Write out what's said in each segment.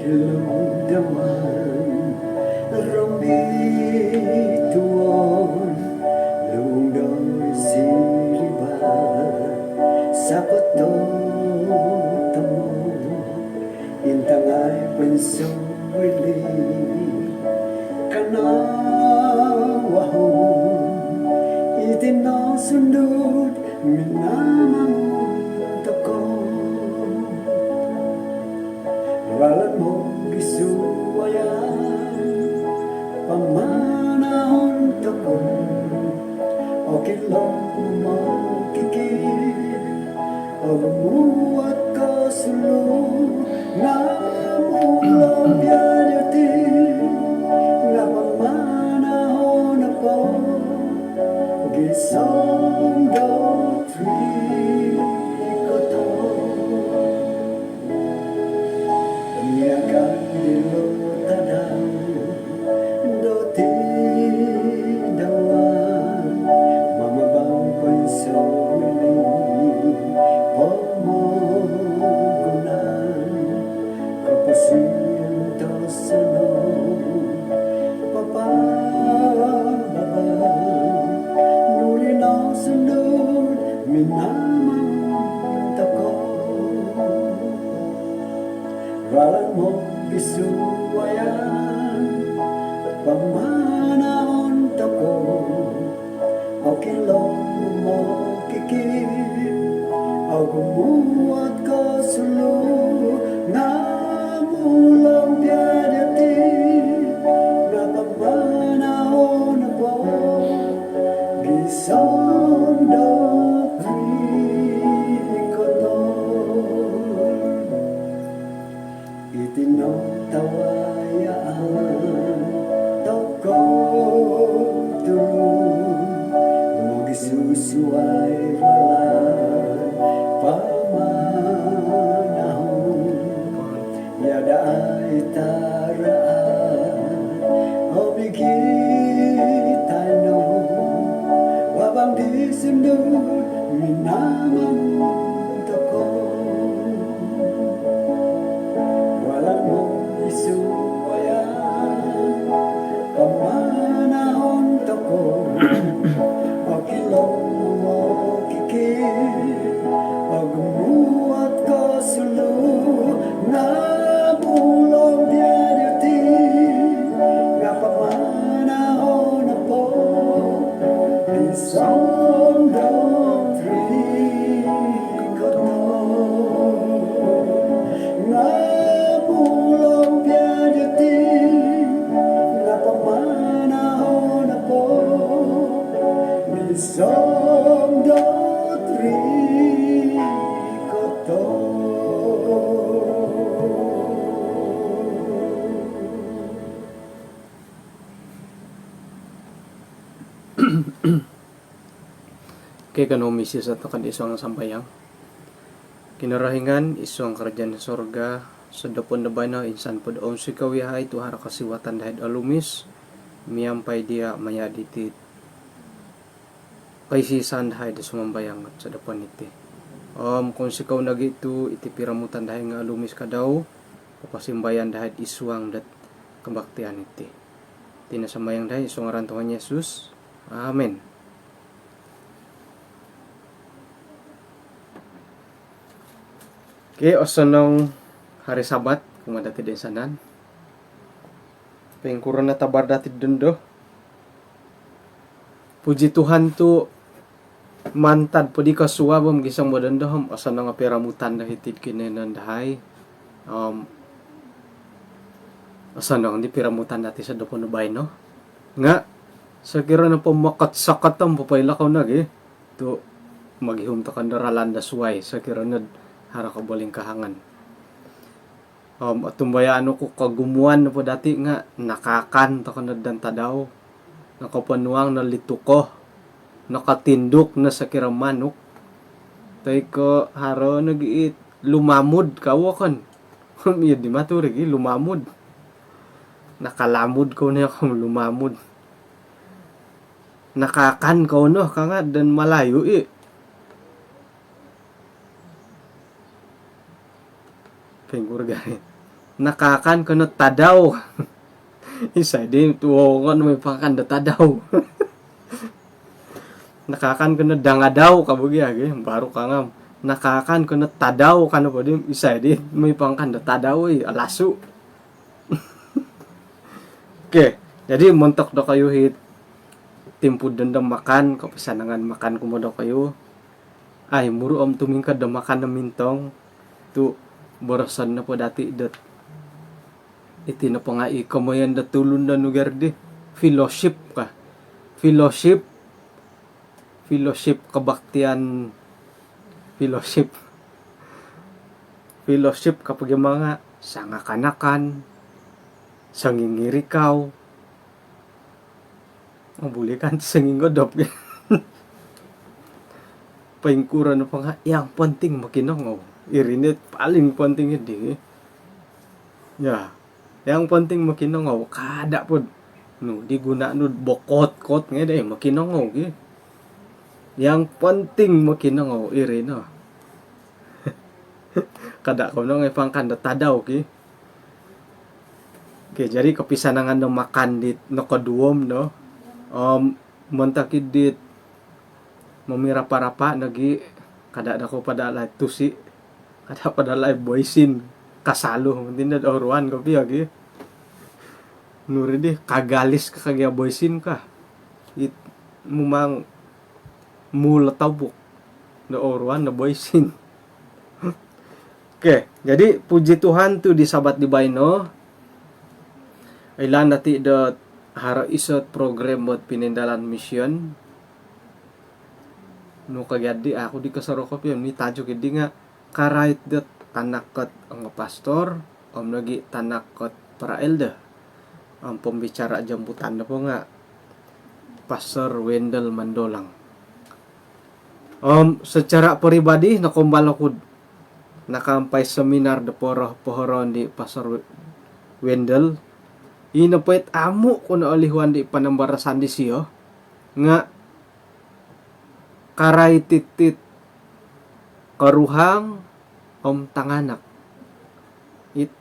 lumdaman Rumituon Lungdoy siliban Sa kototomo Intangay pansuli Kanawahon Itinasundod Minamang toko Walang mo gisuwayan Pamanahon toko O kilong mo kikir O lumuwat ka sulong Nga mulang biyayati Nga pamanahon ako Gisong doctrine ko to Miyagan dilo tadaw Doti dawan Mamabang pansuli Pamagunan Kapasiyan to sunod Papababang Nuli na sunod Minamang tako Walang mo isuwayan Pamanahon tako O kilong mo kikir O gumuwat ka sulo Nga mulang biyadati Nga pamanahon ako Gisong doctrine ko to Itinotawayaan Toko tulong Mo gisusuway ralan Pamanahon Yada ay taraan O bigitan no Wabang disundod Minamang toko Walang mo isuwayan Pamanahon toko O kilong mo kikir O gumuwat ka sulo Nga mulong biyadati Nga pamanahon ako Isang doctrine ko to Nga mulong biyadati Nga pamanahon ako Isang doctrine ko to Kay kanomisi sa takan isang sambayang kinarahingan isang kerajaan sorga sa dapon na bana insan pod on si kawihay tuhara kasiwatan dahil alumis miyampay dia mayaditit kay sisan dahil sumambayang sa dapon iti kung sikaw nagito iti piramutan dahil nga alumis ka daw papasimbayan dahil iswang dat kabaktian iti tinasamayang dahil isang arantungan Yesus. Amen. Okay, osanong hari Sabat kumadati din sanan. Pengkuro na tabar dati dundo. Puji Tuhan tu mantad po di kasuwabom gisang modandohom osanong nga peramutan dahitid kinenan dahay. Osanong di peramutan dati sa dapon ubay no. Nga sa kira na pamakat-sakat ang papailakaw nag to maghihum ta kandaralan da suway sa kira na hara ka baling kahangan. At tumbayano ko kagumuan na po dati nga nakakan ta kanadan ta daw. Nakapanuang na lituko. Nakatindok na sa kiramanok. Tay ko haro nagiit lumamod kawakan. Iya di maturig lumamod. Nakalamod ko na akong lumamod. Nakakan ko no kanga dan malayo Penggur gani. nakakan kono tadaw. Isa di tuwongan may pangkan da tadaw. Nakakan kono dangadaw kabugi agi baru kangam. Nakakan kono tadaw kano po di isa di may pangkan da tadaw alasu. Oke, jadi montok do kayo hit timpud dendam makan kapasanangan makan kumodo kayo. Ay muru om tumingkad do makan na mintong tu borosan na po dati dat iti na po nga ikamoyan da tulun na lugar di fellowship ka fellowship kabaktian fellowship kapag yung mga sangakanakan sangingirikaw mabulikan sangingodop paingkura na pa nga yang penting makinangaw irinit paling penting hindi ya yang penting makinangaw kada po no di guna no bokot nga dahil makinangaw yang penting makinangaw irino kada ko nang ipangkan tadaw jadi kapisanangan no makan dit no kaduom no mentakid dit mamira parapa nagi kada ko pada la tusi kada pada la boysin kasalo tinda oruan ko agi nuri di kagalis ka kagya boysin ka it mumang mulatawbok na oruan na boysin. Oke, jadi puji Tuhan tu di sabat di Baino ilan nati dot hara isot program buat pinindalan mission no kagadi aku di kasarokop yun ni tajuk idi nga karait dot tanakot ang pastor lagi tanakot para elder ang pembicara jambutan na po nga Pastor Wendell Mandolang. Secara pribadi nakumbalo ko nakampay seminar de pohoron di Pastor Wendell inapait amo ko na alihuan di panambarasan di siyo nga karay titit karuhang tanganak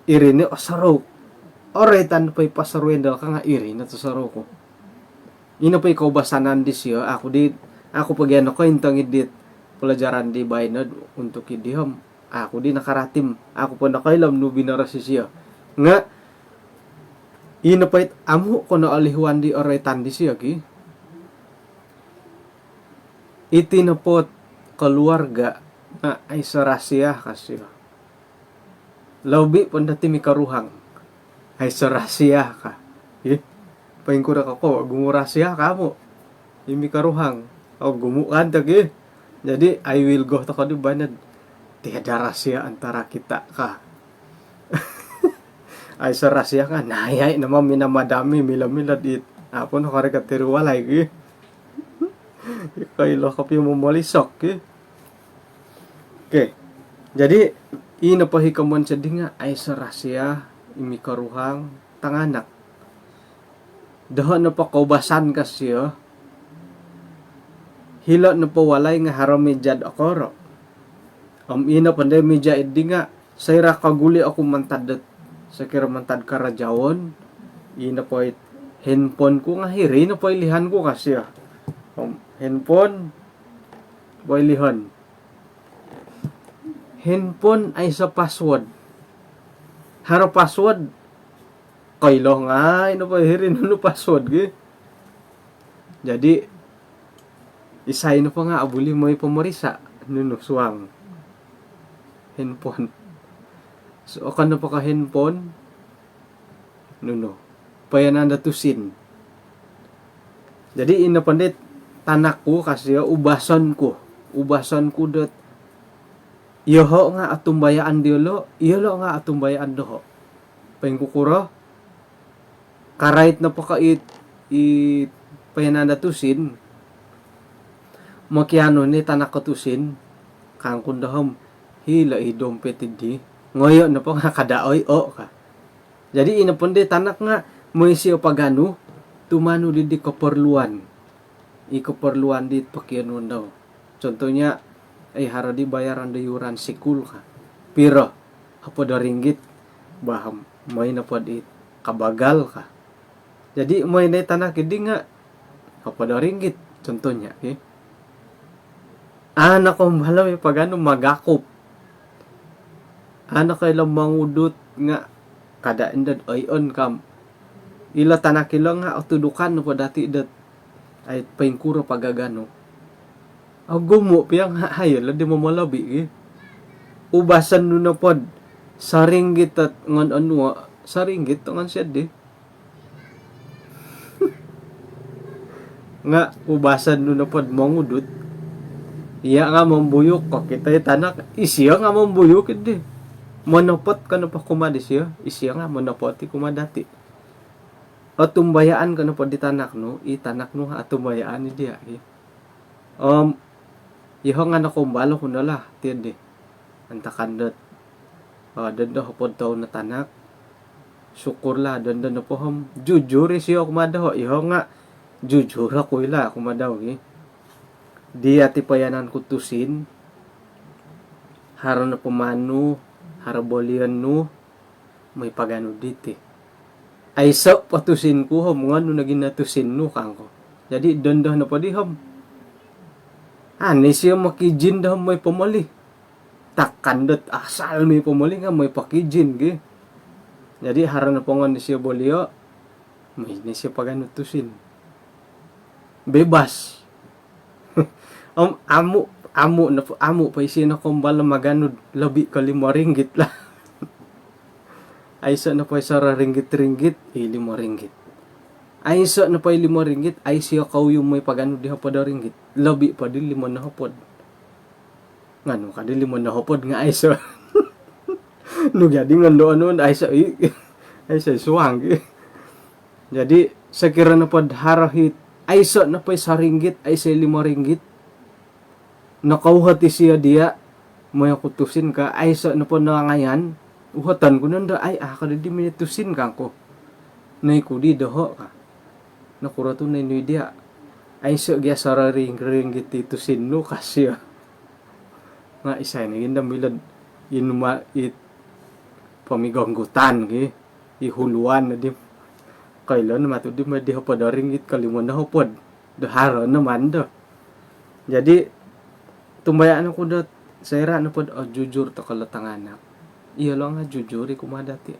irine osaro oretan pay Pastor Wendell ka nga irine to saro ko ino pay kaubasanan di siyo ako pagyan ko intong idit pelajaran di Bainod untuk idihom ako di nakaratim ako po nakailam no binarasi siya nga inapait amo ko na alihuan di oretan di siya itinapot keluarga na ay sarasya kasi laubi pun dati mi karuhang ay sarasya ka paingkura ka ko gumurasya ka mo imi karuhang gumukan tagi jadi I will go to ka di banad tiada rasya antara kita ka ay sarasya ka nayay naman minamadami milamilad it apon karikat tiruwalay kailo kapi mumalisok Oke. Jadi ina pahikamon sedih nga ay sarasya imi karuhang tanganak dahon na pa kaubasan kasyo hila na pa walay nga haramidjad akoro ina panday medya idi nga sayra kaguli ako mantadet sa kira mantad karajawon ina po handphone ko nga hiri na po ilihan ko kasyo handphone boylihan handphone ay sa password haro password kailo nga ino pa hirin no password jadi isay no pa nga abuli mo ipamorisa nuno suwang handphone so akan na pa ka handphone nuno payanan datusin jadi ino pandit tanak ko kasi ubasan ko dot yoho nga atumbayaan diolo iyolo nga atumbayaan doho paingkukuro karait na pakait payanandatusin makiano ni tanak katusin kang kundahom hila idompetid ngoyo na po nga kadaoy ka jadi inapundi tanak nga moisyo pagano tumano di keperluan ikeperluan di pakianon daw. Contohnya, haradi bayaran da yuran sikul ka. Piro, hapo da ringgit. baham may na pod kabagal ka. Jadi may na tanak hindi nga kapada ringgit contohnya anak ko mahalaw pag magakop anak kay lang mangudot nga kada indad ayon kam ila tanak ilang nga tudukan no pa dati dat ay paingkuro pagagano gumo piyang hayal di mo malabi ubasan no na pod sa ringgit at ngan sa ringgit ngan siya di nga ubasan no na pod mangudot iya nga mambuyok ko kita tanak isiya nga mambuyok hindi monopot ka na pa kumadi siya isiya nga monopoti kumadati o tumbayaan ka na po di tanak no itanak no at tumbayaan ni dia iho nga na kumbalo ko na lah tindi antakandot danda ho po daw na tanak syukur lah danda na po jujur siya kumadaw iho nga jujur ako ila kumadaw dia tipayanan kutusin haro na pumano haro bolian no may pagano diti ay sa patusin ko mga no naging natusin no kangko jadi dondoh na pa di ani siya makijin daw may pamali takandot asal may pamali nga may pakijin jadi haro na pongan ni siya bolio may ni siya pagano tusin bebas amo pa isina kumbala maganod labi ka 5 ringgit lah ay sa na pa sa ringgit 5 ringgit ay sa na pa 5 ringgit ay siya kaw yung may pagano di hapod ringgit labi pa di 5 na hapod ngano ka di 5 na hapod nga ay sa no jadi ngando anon ay sa suwang jadi sa kira na pod harahit ay sa na pa sa ringgit ay sa 5 ringgit nakauhati siya dia may kutusin ka ay sa na po nangayan uhatan ko nanda ay kada di minitusin ka ko nay ko di doho ka nakura to nay dia ay sa gya sararing ringgit itusin no kasi nga isa na yun milad inuma pamiganggutan ihuluan na di kailan naman to di may di hapod ringgit kalimon na hapod dahara naman do jadi tumbayaan ako dot sayra na pod jujur to kalatanganak iya lang nga jujur kumadati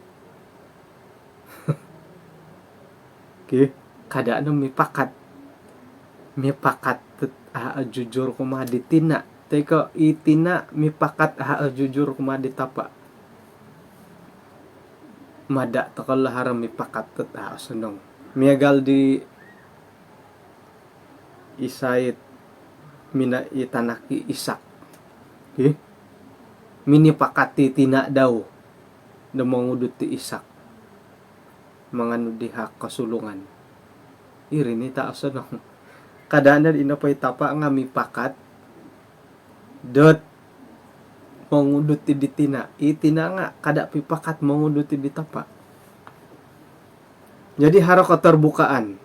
kada may pakat jujur kumaditina teka itina may pakat jujur kumaditapa mada to kalahara may pakat sunong miagal di isayit mina itanaki isak mini pakati tina daw na mangudot ti isak mga nudihak kasulungan irini taas kadaan inapay tapa nga mi pakat dot mangudot ti ditina itina nga kada pipakat mangudot ti ditapa jadi haro katerbukaan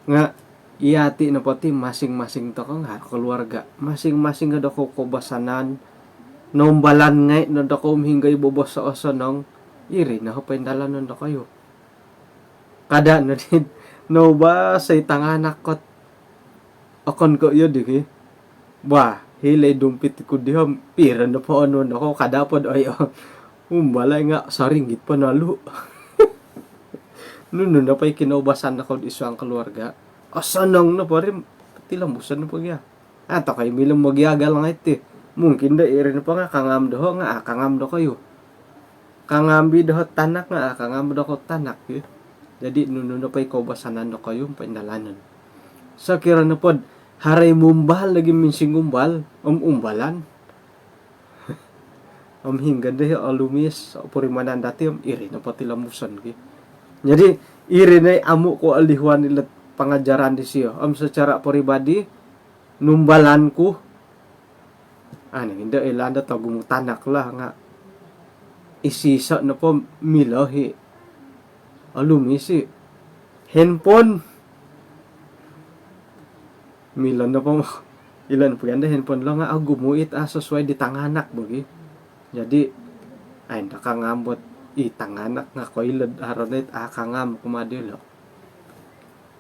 nga iati na pati masing-masing to kang keluarga masing-masing nga dako kubasanan nombalan ngay na dako hinggay bobos sa osanong iri na hopay dalan na kayo kada na din no ba say tanganak kot akon ko yo di ba hilay dumpit ko di pira na po ano nako kada pod ay balay nga sa ringgit panalo nuno na pay kinaubasan na ko iso ang keluarga asanang na pa rin tilambusan na pa kaya ato kayo bilang magyagal nga iti mungkin da irin pa nga kangam doho nga kangam do kayo kangambi doho tanak nga kangam do ko tanak jadi nuno na pa'y kaubasanan do kayo paindalanan sa kira na pod haray mumbal lagi minsing umbal umbalan hingga deh alumis sa purimanan dati irin na pa tilambusan jadi irin ay amu ko alihuan nila pangajaran di siya secara pribadi numbalan ko hindi ilanda to gumutanak lah nga isisa na po milahi alumisi handphone milan na po ilan po yan handphone lang nga gumuit susway di tanganak bagi jadi ay nakangambot itanganak nga koilod aronit akangam kumadilo.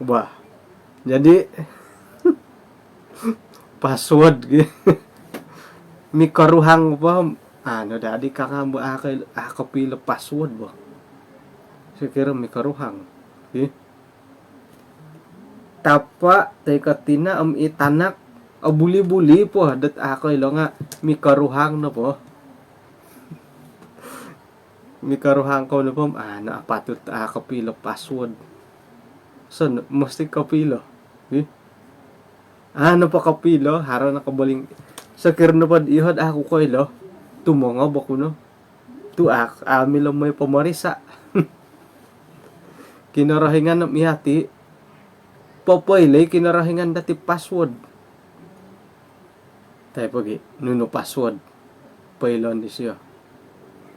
Ba. Jadi password mi karuhang pa ano dadi kakambo ako pila password ba. Sikira mi karuhang. Tapa teka tina itanak buli-buli po dat ako ilo nga mi karuhang na po. Mi karuhang ko na po naapatot ako pila password. So mesti kapilo. Ano pa kapilo haro na kabaling sakir na pad ihod ako ko ilo tumongo ba ko no. Tuak amilo may pamarisa. Kinarahingan ng ihati popoyle kinarahingan dati password. Tayo pagi nuno password pailon di siya.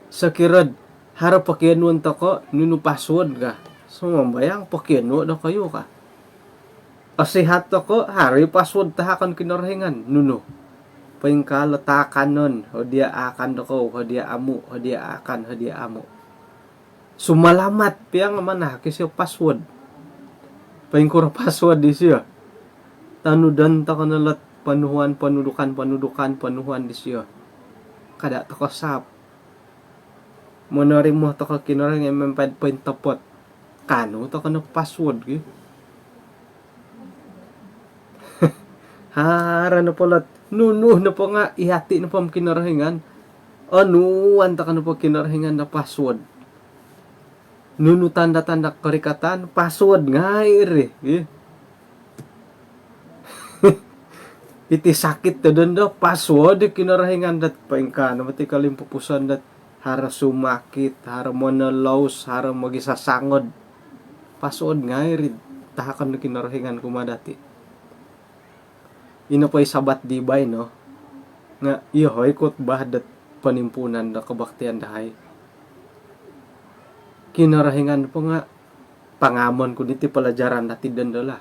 Sakirad harap pakianuan ta ko nuno password ka. So mambayang pakiano na kayo ka. Asihat ako hari password tahakan kinarahingan nuno. Paingkalo takan nun o dia akan ko o dia amu o dia akan o dia amu. Sumalamat piyang manah kasi password. Paingkura password di siya. Tanudan ta kanalat panuhan panudukan di siya. Kada ta ko sap. Monori mo ta ko kinarang empad point tapot. Kano ta kana password gi. Hara na polat. Nuno na po nga ihati na po ang kinarahingan. Anuan ta kana po kinarahingan na password. Nuno tanda-tanda karikatan password nga iri. Iti sakit to doon do password kinarahingan dat paingka na mati kalim pupusan dat hara sumakit, hara monolaus, hara magisasangod. Password nga iri tahakan na kinarahingan kumadati. Ino pa'y sabat dibay no nga ihoy kot bahadat panimpunan na kabaktian dahay. Kinarahingan po nga pangamon ko diti palajaran dati dandala.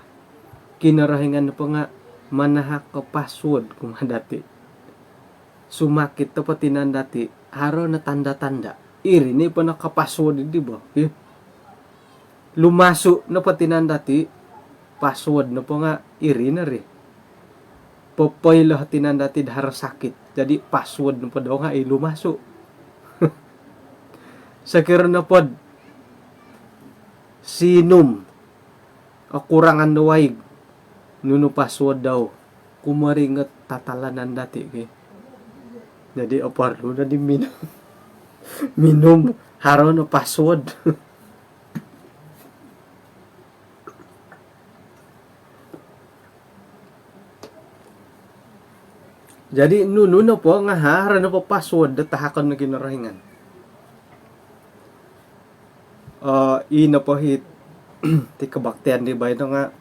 Kinarahingan po nga manahak ka password kumadati. Sumakit to patinan dati haro na tanda-tanda. Iri ni pa naka-password di ba? Lumaso na patinan dati password na po nga iri na rin. Popoy lahatinan dati dahar sakit. Jadi password na po daw nga lumaso. Sakira na po sinum akurangan na waig nuno password daw kumaringat tatalanan dati jadi aparlo na di minum haro na password. Jadi nuno na po nga haro na po password datahakan na kinarahingan. Ina po hit ti kabaktian di ba ito nga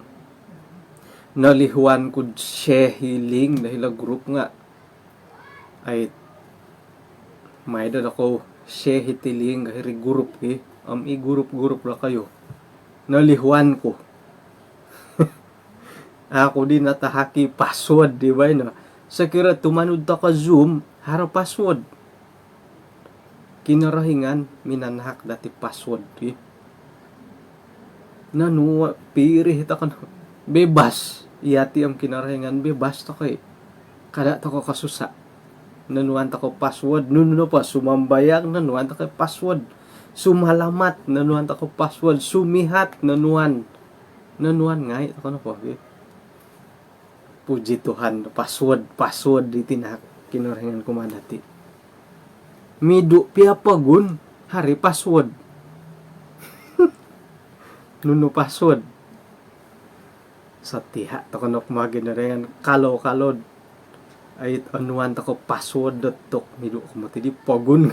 nalihuan ko siya hiling dahil group nga ay may doon ako siya hitiling kahiri group i-group la kayo nalihuan ko. Ako din natahaki password di ba ito sa kira tumanud ta ka Zoom hara password kinarahingan minanahak dati password nanuwa pirih ta kan bebas iyati ang kinarahingan bebas ta kay kada ta ko kasusa nanuan ta ko password nuno pa sumambayang nanuan ta kay password sumalamat nanuan ta ko password sumihat nanuan ngay ta kono po puji Tuhan password di tinahak kinarahingan ko madati midu piapagun hari password nuno password sa tiha to kanok maginarengan kalo-kalod ay anuan ta ko password tok midu ko mati di pagun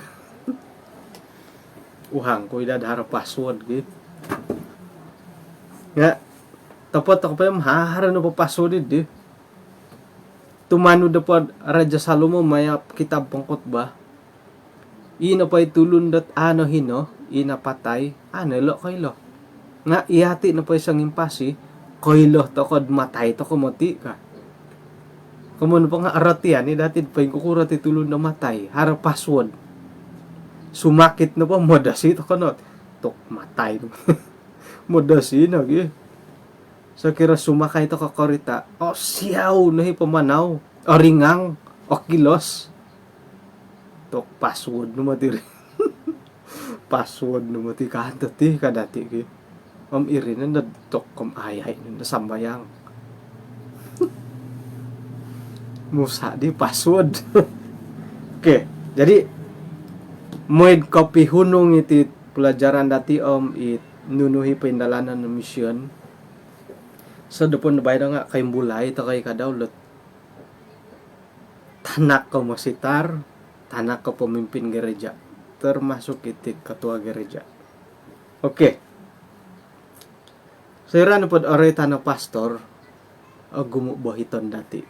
uhang ko idadara password nga tapos ako pa mahahara no pa password di tumano dapat Raja Salomo maya kitab pangkot ba ina pa itulun dat ano hino ina patay lo kaylo nga ihati na pa isang impasi kaylo to kod matay to kumoti ka kumun pa nga aratian ni dati pa yung kukurat itulun na matay hara password sumakit na po modasi to kanot tok matay no. Modasi na gi sa kira sumakay to kakorita o siyaw nahi pamanaw o ringang o kilos tok password no matiri password no mati kanto ti kadati gi iri na tok kom ayay na sambayang musa di password. Oke, jadi moid kopi hunung iti pelajaran dati it nunuhi pendalanan ng misyon. So dupon na bayad nga kay bulay to kay kadawlot. Tanak ko masitar, tanak ko pemimpin gereja, termasuk iti ketua gereja. Oke. Saya na pod oray tanah pastor, gumubohiton dati.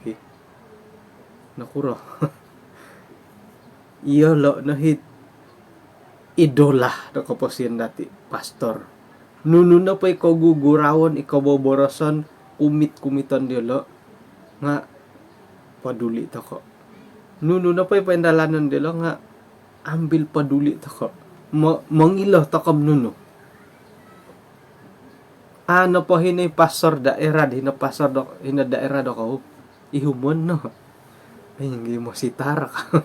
Nakuro. Iyo lo nahit idola na kaposian dati pastor. Nuno na pa ikaw gugurawon, ikaw boboroson, kumit-kumiton di lo nga paduli to ko. Nuno na pa pendalanan di lo nga ambil paduli to ko. Mangilo to kam nuno. Ano po hinay pastor daerah, pastor hina daerah do ko. Ihumon no. Ay, hindi mo sitar ka.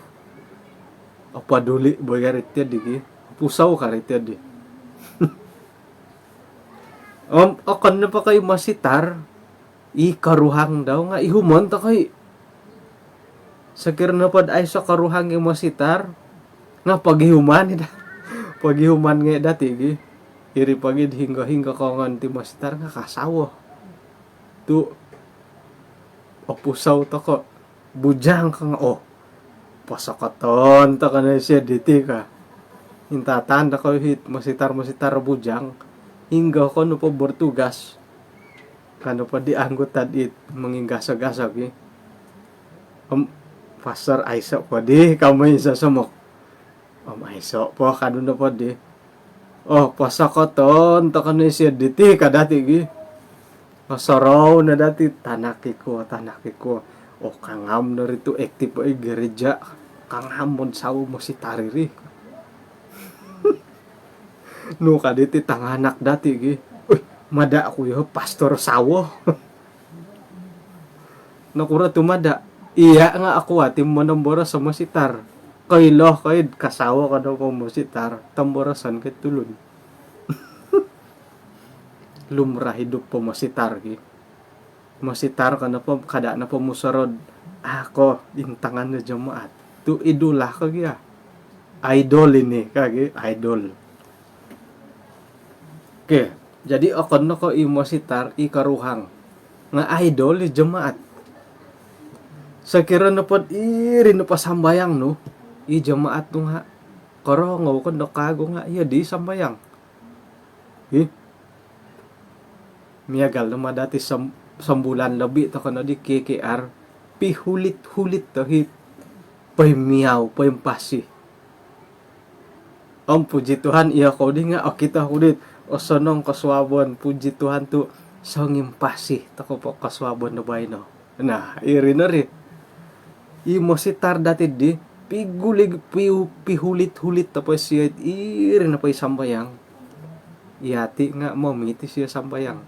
Apa duli boy karitya di pusaw karitya di. Akan na pa kayo masitar, ikaruhang daw nga, ihumon ta kay. Sakir na pod ay sa karuhang yung masitar, nga paghihuman nga dati gi. Iri pagid hingga ko nga ti masitar nga kasawo. Tu pusaw ta ko. Bujang kang pasakaton ta kana siya diti ka intatan da ko hit masitar bujang hingga ko no po bortugas kano pa di anggot tadit manginggasag-gasag pastor aiso po di kamay sa sumok aiso po kaduna po di pasakaton ta kana siya diti ka dati gi masaraw na dati tanaki ko kangam na rito active ay gereja kangam mon sawo mo si tariri no kaditi tanganak dati gi mada ako yo pastor sawo nakura tumada iya nga ako atim mo nambora sa masitar kaylo kay kasawa ka daw ko masitar tamborasan kay tulun lumrah hidup po masitar gi masitar ka na po, kada na po musarod. Ako, intangan na jamaat. Tu idola kagya. Idol ini, kagi, idol. Oke, jadi akon na ko masitar, ikaruhang. Nga idol, jamaat. Sakira na po, iri na pa sambayang, no? Jamaat no nga. Karongaw ko, nakago nga, di sambayang. Miyagal na madati sambulan labi to kana di KKR pihulit-hulit to hit pay miyaw pay pasi puji Tuhan iya ko di nga kita hudit o sonong kaswabon puji Tuhan tu sangim pasi to ko po kaswabon no bay no nah iri na ri imo sitar dati di pigulig pihulit-hulit to po siya iri na pay sambayang iyati nga momiti siya sambayang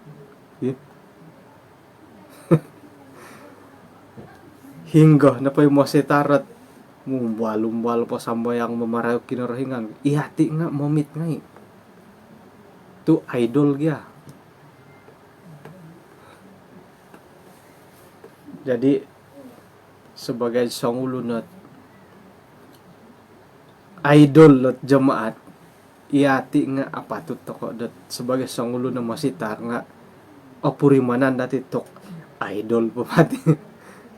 hingga na pa'y masitarat mumbal pa sambayang mamarayo kinarahingan ihati nga momit nga tu idol gya jadi sebagai sangulunat idol lot jamaat ihati nga apatut toko dat sebagai sangulun na masitar nga opurimanan dati tok idol pamati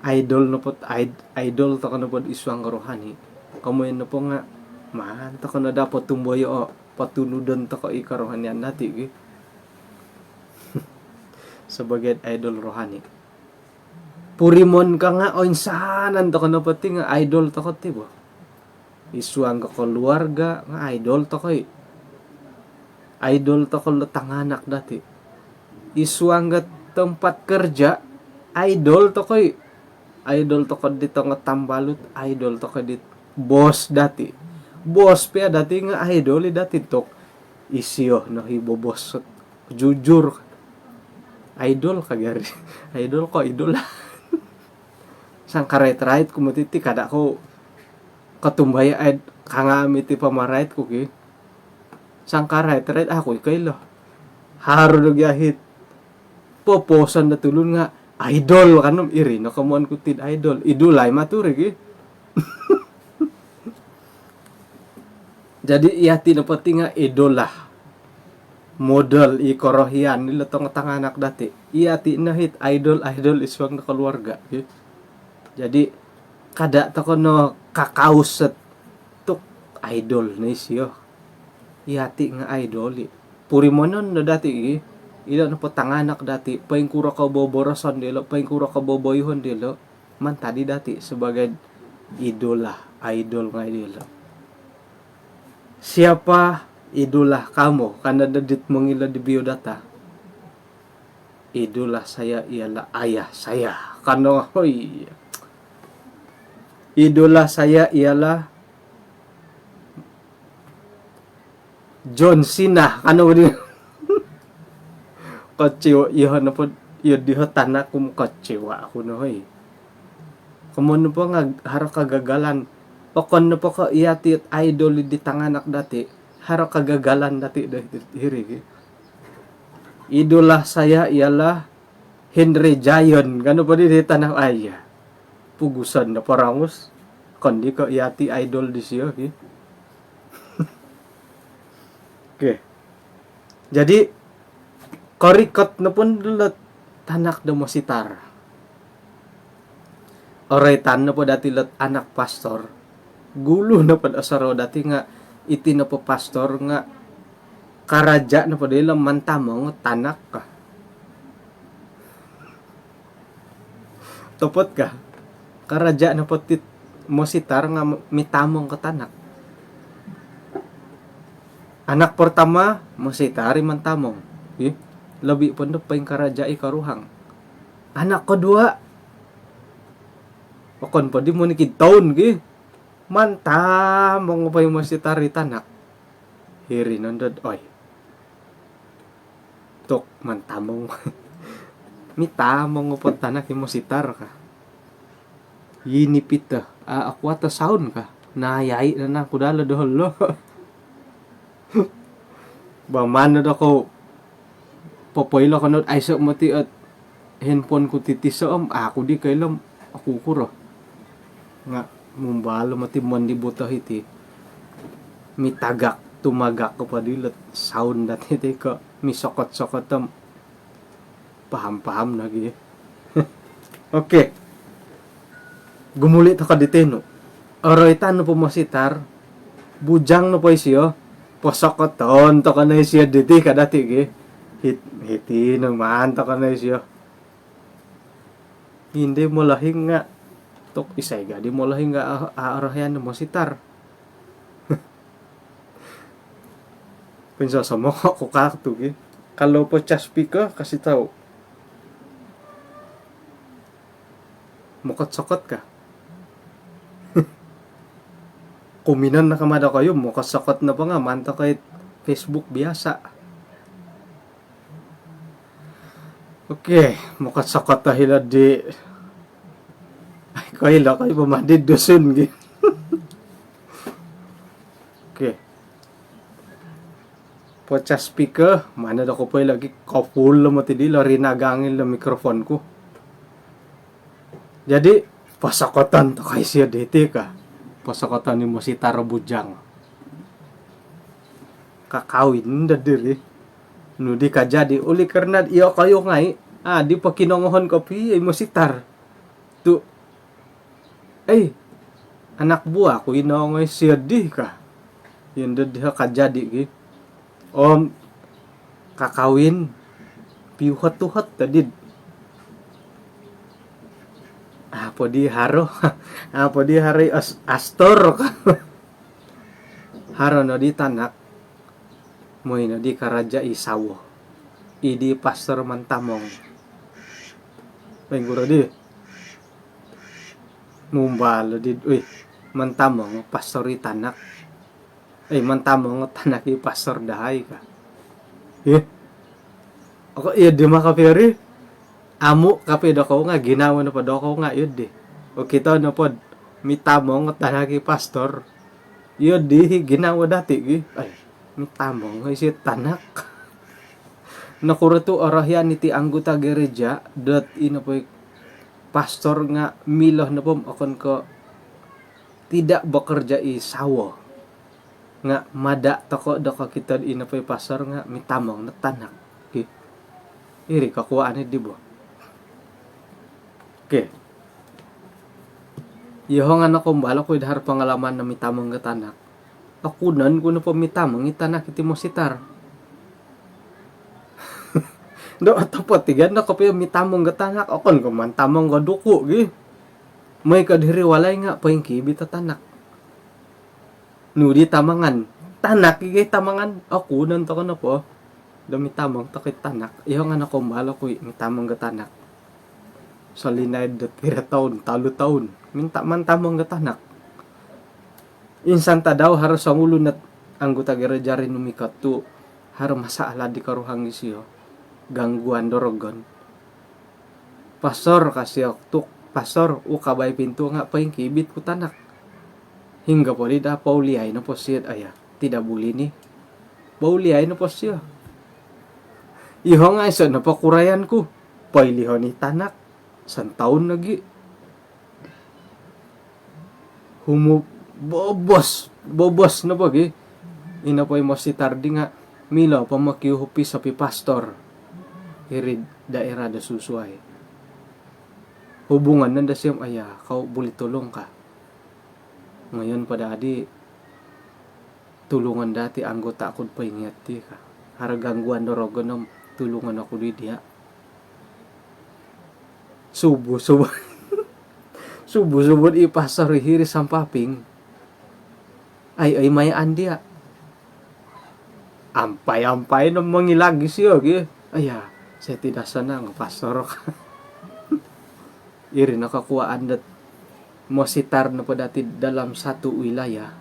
idol na po idol ta kana pod iswang rohani kamoy na po nga man ta kana dapat tumboyo patunudon ta ko ikarohanian nati sebagai idol rohani purimon ka nga insahanan ta kana pati nga idol ta ko tibo iswang ka keluarga nga idol ta ko idol ta ko tanganak dati iswang ka tempat kerja idol ta ko idol to ko dito nga tambalut idol to ko dit boss dati bos pia dati nga idol dati tok isyo no hibobos jujur idol kagari idol ko idol sang karet-rait kumutiti kada ko katumbay ay kangamiti pamarait ko ki sang karet-rait ako ikaylo haro nagyahit poposan na tulun nga idol kanom iri no kamuan ko tid idol idulay maturig jadi iyati na pati nga idola model ikorohian nila tong tanganak dati iyati na hit idol iswag na keluarga jadi kada to kono kakauset tuk idol na isyo iyati nga idol puri monon na dati ila na patanganak dati paing kura ka boboroson dilo paing kura ka boboyhon dilo man tadi dati sebagai idola idol nga dilo siapa idola kamu karena dedit mengila di biodata idola saya ialah ayah saya karena idola saya ialah John Cena karena ini kecewa iya na po iya diho tanak kum kecewa ako no hoy kamu po nga haro kagagalan pokon na po ka iyati idol di tanganak dati haro kagagalan dati diri idola saya ialah Henry Jayon gano po di tanang aya pugusan na parangus kondi ko iyati idol di siya okay. Jadi korikot na pun dulot tanak da mositar oretan na po dati lot anak pastor gulo na po asaro dati nga iti na po pastor nga karaja na po dila mantamong tanak ka tupot ka karaja na po tit mositar nga mitamong ka tanak anak pertama mositari mantamong labi pun pa yung karajai karuhang anak kedua pakon pa di mo nikid taon gi mantamong pa yung mositari tanak hiri nandod oy tok mantamong mitamong po tanak yung mositar ka yinipit ka ako ata sound ka nayay na kudala dohol bamano ako popoylo ko nun ay sa mati at handphone ko titisom ako di kailam ako kuro nga mumbalo mati mondi buta hiti mitagak tumagak ko pa dilat sound dati ko misokot-sokot paham-paham lagi okay gumulit ako ditino oroy tano po masitar bujang no po isyo posokot ton to ka na isyo diti kadati gi hiti naman to ka na isyo hindi mo lahing nga tok isay ga di mo lahing nga aarayan mo sitar pinsa sa mo ko kakto gi kalau po chaspi ka kasi tao mukot-sokot ka kuminan na kamada kayo mukot-sokot na pa nga manta kahit Facebook biasa okay, mukot-sokot na hilad di ay kaila kayo pumadid dosun okay pocha speaker mana da ko pa lagi kapul mo ti dilo rinagangin la mikrofon ko jadi pasakotan to kay siya diti ka pasakotan ni mo si Taro Bujang kakawin da diri no di ka jadi uli karna iyo kayo ngay di pa kinongohon ko pi ay mo si Tar tu ay anak buah ko inongoy siya di ka yun da diha ka jadi gi kakawin piuhat-tuhat tadi apa di haro apa di hari astor haro no di tanak moy no di karaja isawo idi pastor mantamong pengguro di mumbalo di mantamong pastor tanak Ay mantamong tanak i pastor dahay ka. Ako iya di makapiri. Amo kape ko nga ginawa na pa ko nga yun di. O kita na pod mitamong tanak i pastor. Yun di ginawa dati gi. Ay mitamong ay si tanak. Nakurato arahyan iti anggota gereja dat ina po pastor nga milah na po akon ko tidak bekerja i sawo nga mada tako dako kita ina po pastor nga mitamong na tanak. Iri kakuhaan di bo. Okay. Ihong anak ko bala ko idahar pangalaman na mitamong nga tanak. Akunan ko na po mitamong itanak iti mo sitar. Do atapot tigan na ko pa yung mitamong nga tanak. Akon ko man tamong nga duko gi. May kadiri walay nga pa yung kibit tanak. Nudi tamangan. Tanak igay tamangan. Akunan to ko na po. Do mitamong to kay tanak. Ihong anak ko bala ko mitamong nga tanak. Sa linay dat pira taon, talo taon. Minta man tamong nga tanak. Insan ta daw haros ang ulo na anggota gereja rin numikat to. Haro masaala di karuhang isiyo. Gangguan dorogon. Pastor kasi tuk pastor ukabay pintu nga pa yung kibit ko tanak. Hingga po di da pauliay na po siya aya. Tidak buli ni. Pauliay na po siya. Iho nga isa napakurayan ko. Pailiho ni tanak. San taon lagi. Bobos na pagi. Ina po yung masitardi nga. Milo pamakiuhupi sa pastor. Irid daerah da susuay. Hubungan nanda siyang aya. Kau buli tulong ka. Ngayon pa dadi. Tulungan dati anggota akod pa ingati ka. Haragangguan dorogon ng tulungan ako di dia. Subo ipasar hiri sampaping. Ay mayaan dia. Ampay na mangilagi siya. Aya, saya tidak senang pastor ka. Iri nakakuhaan dat mositar na pa dati dalam satu wilayah.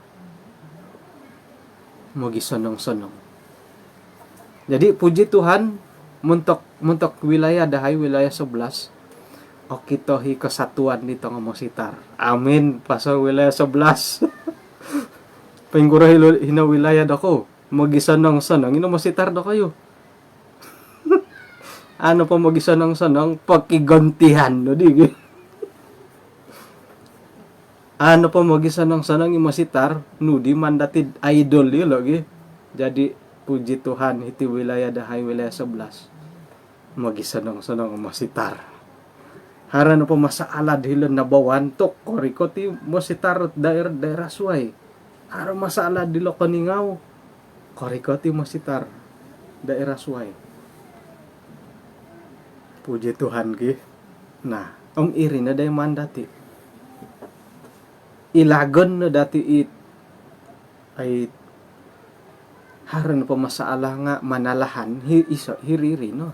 Magisonong-sonong. Jadi puji Tuhan muntok wilayah dahay wilayah 11. O kitohi kesatuan dito nga mositar. Amin. Pasal wilayah 11. Pinggura hina wilayah dako. Magisanang-sanang. Ino mositar do kayo. Ano pa magisanang-sanang? Pagkigantihan. No, di. Ano pa magisanang-sanang yung mositar? No, di mandatid idol yun lagi. Jadi puji Tuhan iti wilayah dahay wilayah 11. Magisanang-sanang mositar. Haran po masaalad hilon na bawantok koriko ti mositar daerah suay. Haran masaalad dilo kaningaw koriko ti mositar daerah suay. Puji Tuhan ki. Nah, iri na day mandati. Ilagon na dati ay haran po masaala nga manalahan hiriri no.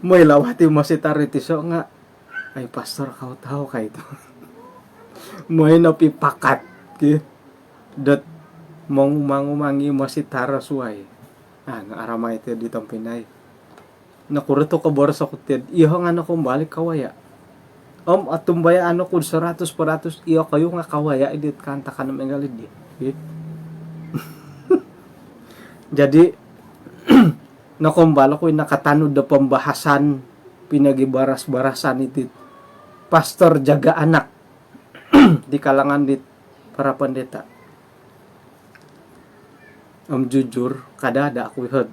May lawati mositar iti so nga ay pastor kau tahu kay ito. May napipakat ki dat mangumangi mositar suay. Nga aramay ito ditong Pinay. Nakurito ka boros ako tid. Iho nga na kong balik kawaya. Atumbaya ano kung 100%, iyo kayo nga kawaya edit kanta ka naman galid di. Jadi nakumbala ko yung nakatanod na pambahasan pinagibaras-barasan iti pastor jaga anak di kalangan dit para pendeta. Jujur kadada ako ihod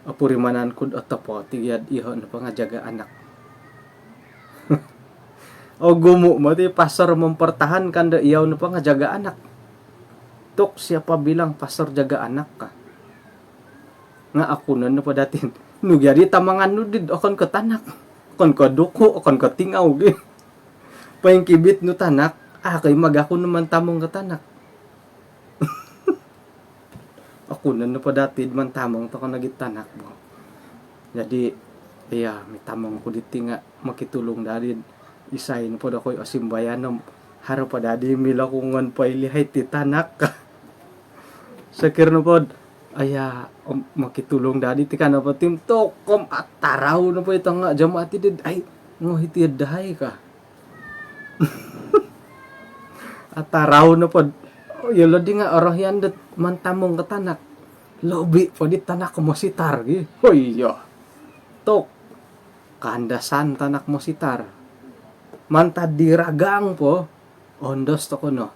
apurimanan kud otopo tigad ihon na pangajaga anak. O gumo mo ti pastor mempertahankan da iyaw na pangajaga anak. Tok siapa bilang pastor jaga anak ka? Nga ako na pa datin. Nugyari tamangan no did akon ka tanak. Akon ka duko, akon ka tingaw. Pahingkibit no tanak. Kay magako naman tamong ka tanak. Ako na pa datin man tamong to ka nagit tanak mo. Jadi, may tamong ko diti nga makitulong dalin. Isay na po da ko'y asimbayan ng haro pada di milakungan pa ilihay ti tanak ka. Sakir na pod, aya makitulong dadi ti kana pa tim tokom at taraw na po itang nga jamaat ti ay ngohiti dahay ka. At taraw na pod, yelo di nga orahyan dat mantamong katanak. Lobi po di tanak mo sitar gi. Hoy yo. Tok kandasan tanak mo sitar. Manta diragang po ondos to kuno.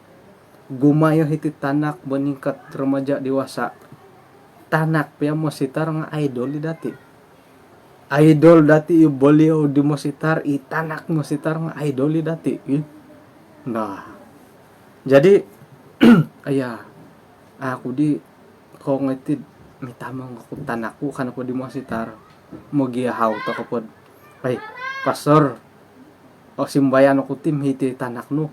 Gumayo hiti tanak meningkat remaja dewasa. Tanak pia mo sitar nga idol di dati. Idol dati boleh di mo sitar tanak mo sitar nga idol di dati. Nah. Jadi aya aku di kung itid mitamang ako tanakku kana po di mo sitar mo giyahaw to kapod. Ay, pastor o simbayan ako tim hiti tanak no.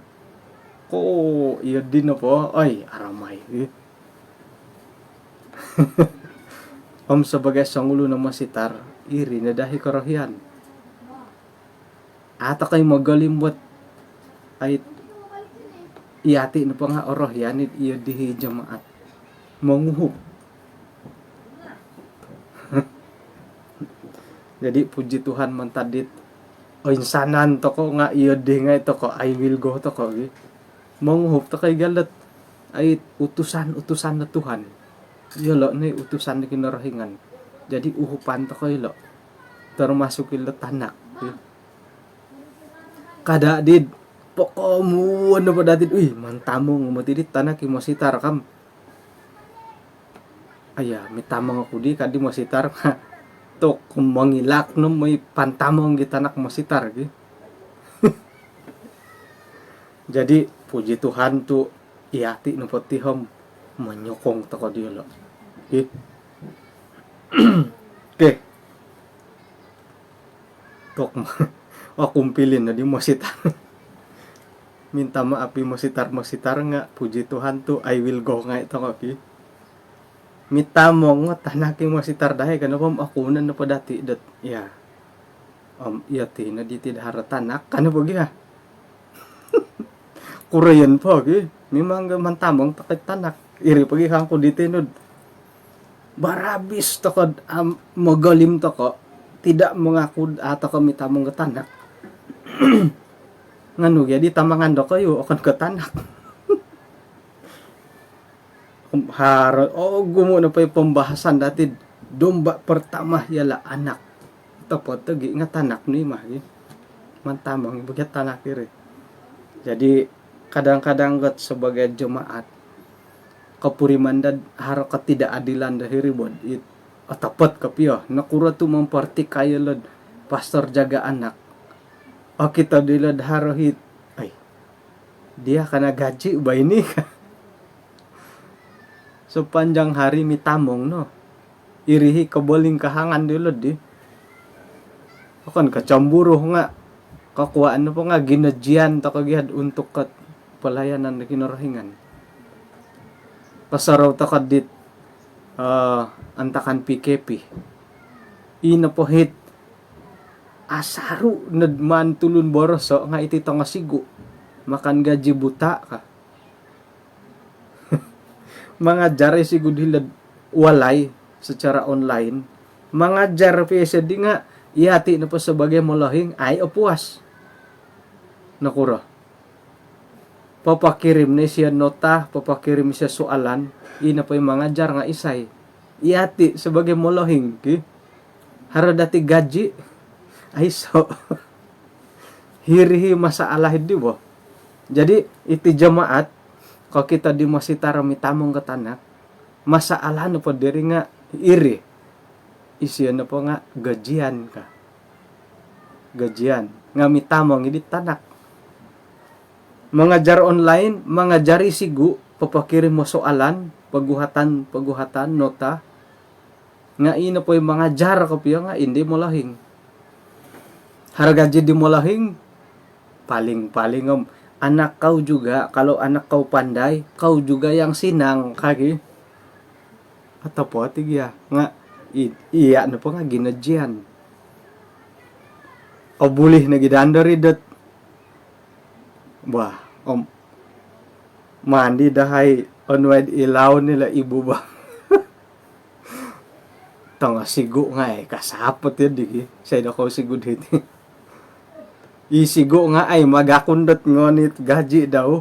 Ko iya din na po. Ay, aramay. Sebagai sangulo ng masitar, iri na dahi karahian. Ata kay magalimbot ay iyati na pa nga orahyan iya dihi jamaat. Manguhop. Jadi puji Tuhan mantadit o insanan to ko nga iya di nga ito ko I will go to ko manguhop to kay galat ay utusan na Tuhan yolo na utusan na kinarahingan jadi uhupan to kay lo termasuk ilo tanak kada did pokomu ano pa datid mantamong matidit tanak mo sitar kam aya mitamang ako di kadi mo sitar tok mangilak no may pantamong gitanak masitar gi. Jadi puji Tuhan tu iati no potihom menyokong toko dia lo. Oke. Tok aku pilih na di masitar. Minta maaf masitar nga puji Tuhan tu I will go nga ito ki. Mitamong tanaki mo si tardahe kana pom ako na pa dati dat ya iyati na di tidhara tanak kana bogi ha Korean po gi memang mantamong takit tanak iri pagi kang ko ditinod barabis to ko magalim to ko tidak mengaku atau kami tamong tanak nganu ya di tamangan do kayo akan ke tanak gumo na pa yung pembahasan dati domba pertama yala anak tapos tagi nga tanak ni mah mantamang bagyat tanak iri jadi kadang-kadang gat sebagai jemaat kapuriman haro ketidakadilan dahiri bod it atapat kapiyo nakura tu memparti kayalod pastor jaga anak kita dilad haro hit ay dia kana gaji ba ini sepanjang hari mitamong no irihi kaboling kahangan dilod di akan kacamburo nga kakuhaan na po nga ginadjian ta kagihad untuk kat pelayanan na kinarahingan pasaraw ta kadit antakan PKP ina po hit asaru nadman tulun boroso nga iti nga sigo makan gaji buta ka mga jari si gudhilad walay secara online mga jar piyesa di nga ihati na po sebagai molahing ay opuas nakura papakirim na siya nota papakirim siya soalan ina po yung mga jar nga isay ihati sebagai molahing hara dati gaji ay so hirihi masalah di bo jadi iti jamaat kalau kita di masitar mitamong katanak masalah no po diri nga iri isiya na po nga gajian ka gajian nga mitamong idi tanak mengajar online mengajari sigu papakirim mo soalan paguhatan nota nga ina po yung mga jar kapiya nga hindi mo lahing haragaji di mo lahing paling anak kau juga, kalau anak kau pandai, kau juga yang sinang kaki. Atau po tigya nga iya na po nga ginadjian. O bulih na gidandari dat. Bah, Om mandi dahay onwed ilaw nila ibu ba. Tanga sigo nga kasapot yan di say ko sigud hit. Isigo nga ay magakundot ngonit gaji daw.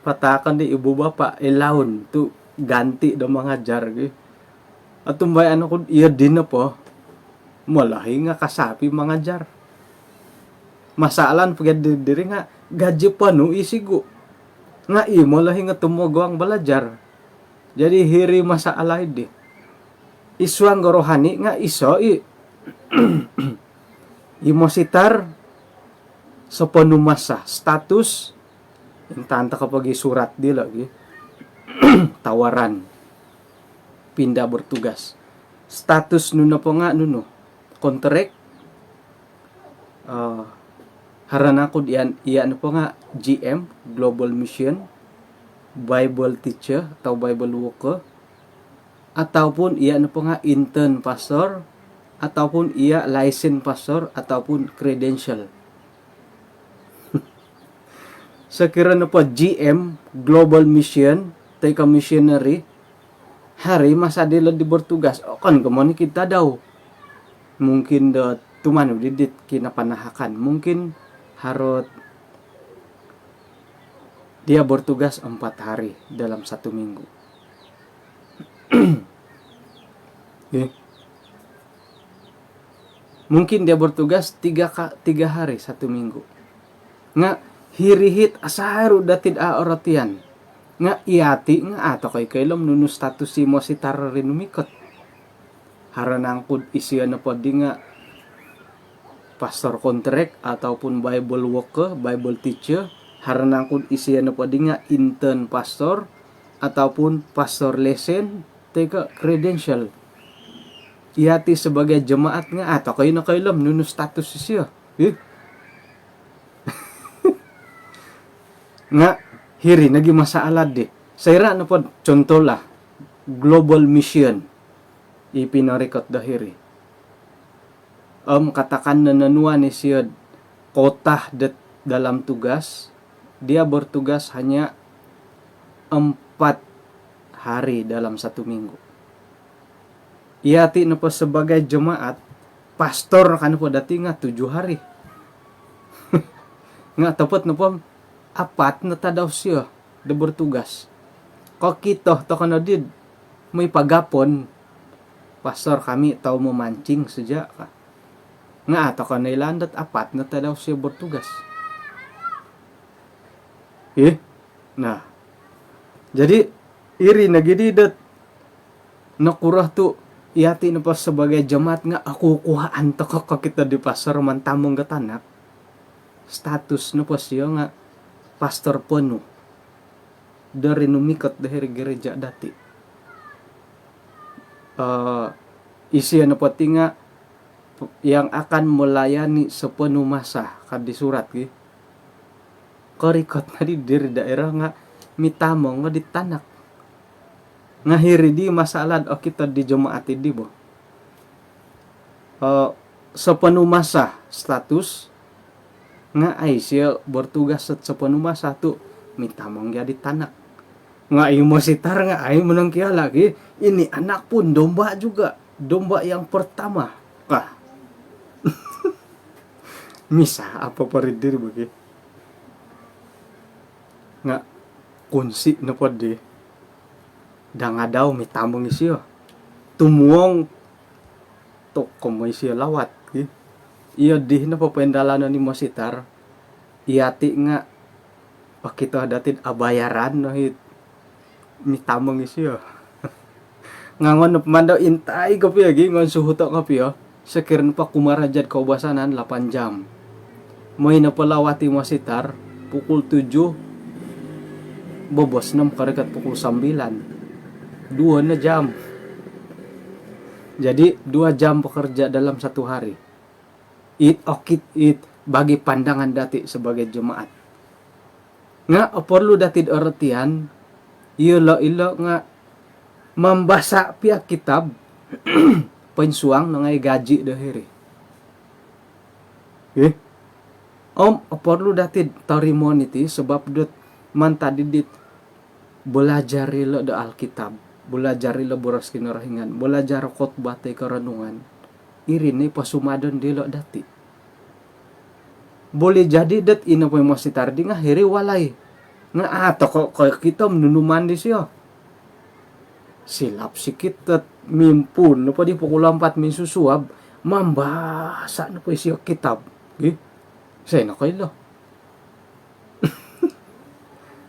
Patakan di ibu ba pa ilawon tu ganti do mga jar at tumbay ano ko iya din na po malahi nga kasapi mga jar masalan pagad diri nga gaji pa no isigo nga imo lahi nga tumugwang balajar jadi hiri masalay di iswang gorohani nga iso imo sitar sa panumasa status intanta kapag isurat di lagi tawaran pindah bertugas status nuno po nga nuno kontrak harana ko diyan iyan po nga GM Global Mission Bible teacher atau Bible worker ataupun iyan po nga intern pastor ataupun iya license pastor ataupun credential. Sekira na po GM Global Mission tay ka missionary hari masa dila di bertugas o kan kemana kita daw mungkin da tuman didit kinapanahakan mungkin harus dia bertugas 4 hari dalam 1 minggu. Okay. Mungkin dia bertugas 3 hari 1 minggu nga hirihit asaru datid a oratian nga iati nga ato kay kailom nuno status si mo si tararin umikot haranang kud isiya na po di nga pastor contract ataupun Bible worker Bible teacher haranang kud isiya na po di nga intern pastor ataupun pastor lesson teka credential iati sebagai jemaat nga ato kay na kailom nuno status siya nga hiri nagi masaalad di sayra na po contoh lah global mission ipinarikot dahiri katakan na nanua ni siya kota dalam tugas dia bertugas hanya 4 hari dalam 1 minggu iati na po sebagai jemaat pastor kan po dati nga 7 hari nga tepat na po 4 na tadaw siya da bertugas. Kok kita to kana did may pagapon pastor kami tau memancing saja ka. Nga ato kana ilandat 4 na tadaw siya bertugas. Nah. Jadi iri nagididat nakurah tu iati na pa sebagai jemaat nga aku kuhaan to ka kita di pasar mantamong gatanak. Status na pa siya nga pastor penuh dari numikot dari gereja dati isi na pati nga yang akan melayani sepenuh masa kad disurat korikot na di diri daerah nga mitamong nga ditanak ngahiri di masalah o kita di jemaat di bo sepenuh masa status nga ay siya bertugas sa sepenuh masa tu mitamong jadi tanak nga imo sitar nga ay menang kia lagi ini anak pun domba juga domba yang pertama kah misa apa paridir bagi nga kunsi na pod di dangadaw mitamong siya tumuong to komoy siya lawat iya di na papendalanan ni mositar iati nga pakita datin abayaran no hit mitamong isyo ngangon mandaw intay kapi lagi ngon suhuto kapi sekiran pa kumarajad kaubasanan 8 jam may napalawati mositar pukul 7 bobos 6 karekat pukul 9 2 na jam jadi 2 jam pekerja dalam 1 hari it bagi pandangan dati sebagai jemaat nga perlu dati artian ilo nga membaca pihak kitab pensuang nangay gaji dahiri perlu dati tarimoniti sebab dot man tadi dit belajar lo do Alkitab, belajar lo boros kinarahingan, belajar khotbah te karenungan, iri ni pasumadon dilo dati. Boleh jadi det ina po mo si tardi nga hiri walay nga ato ko kita menunuman di siya. Silap sikit at mimpun no pa di pukul 4 min susuab mambasa no po siya kitab. Say na kayo lo.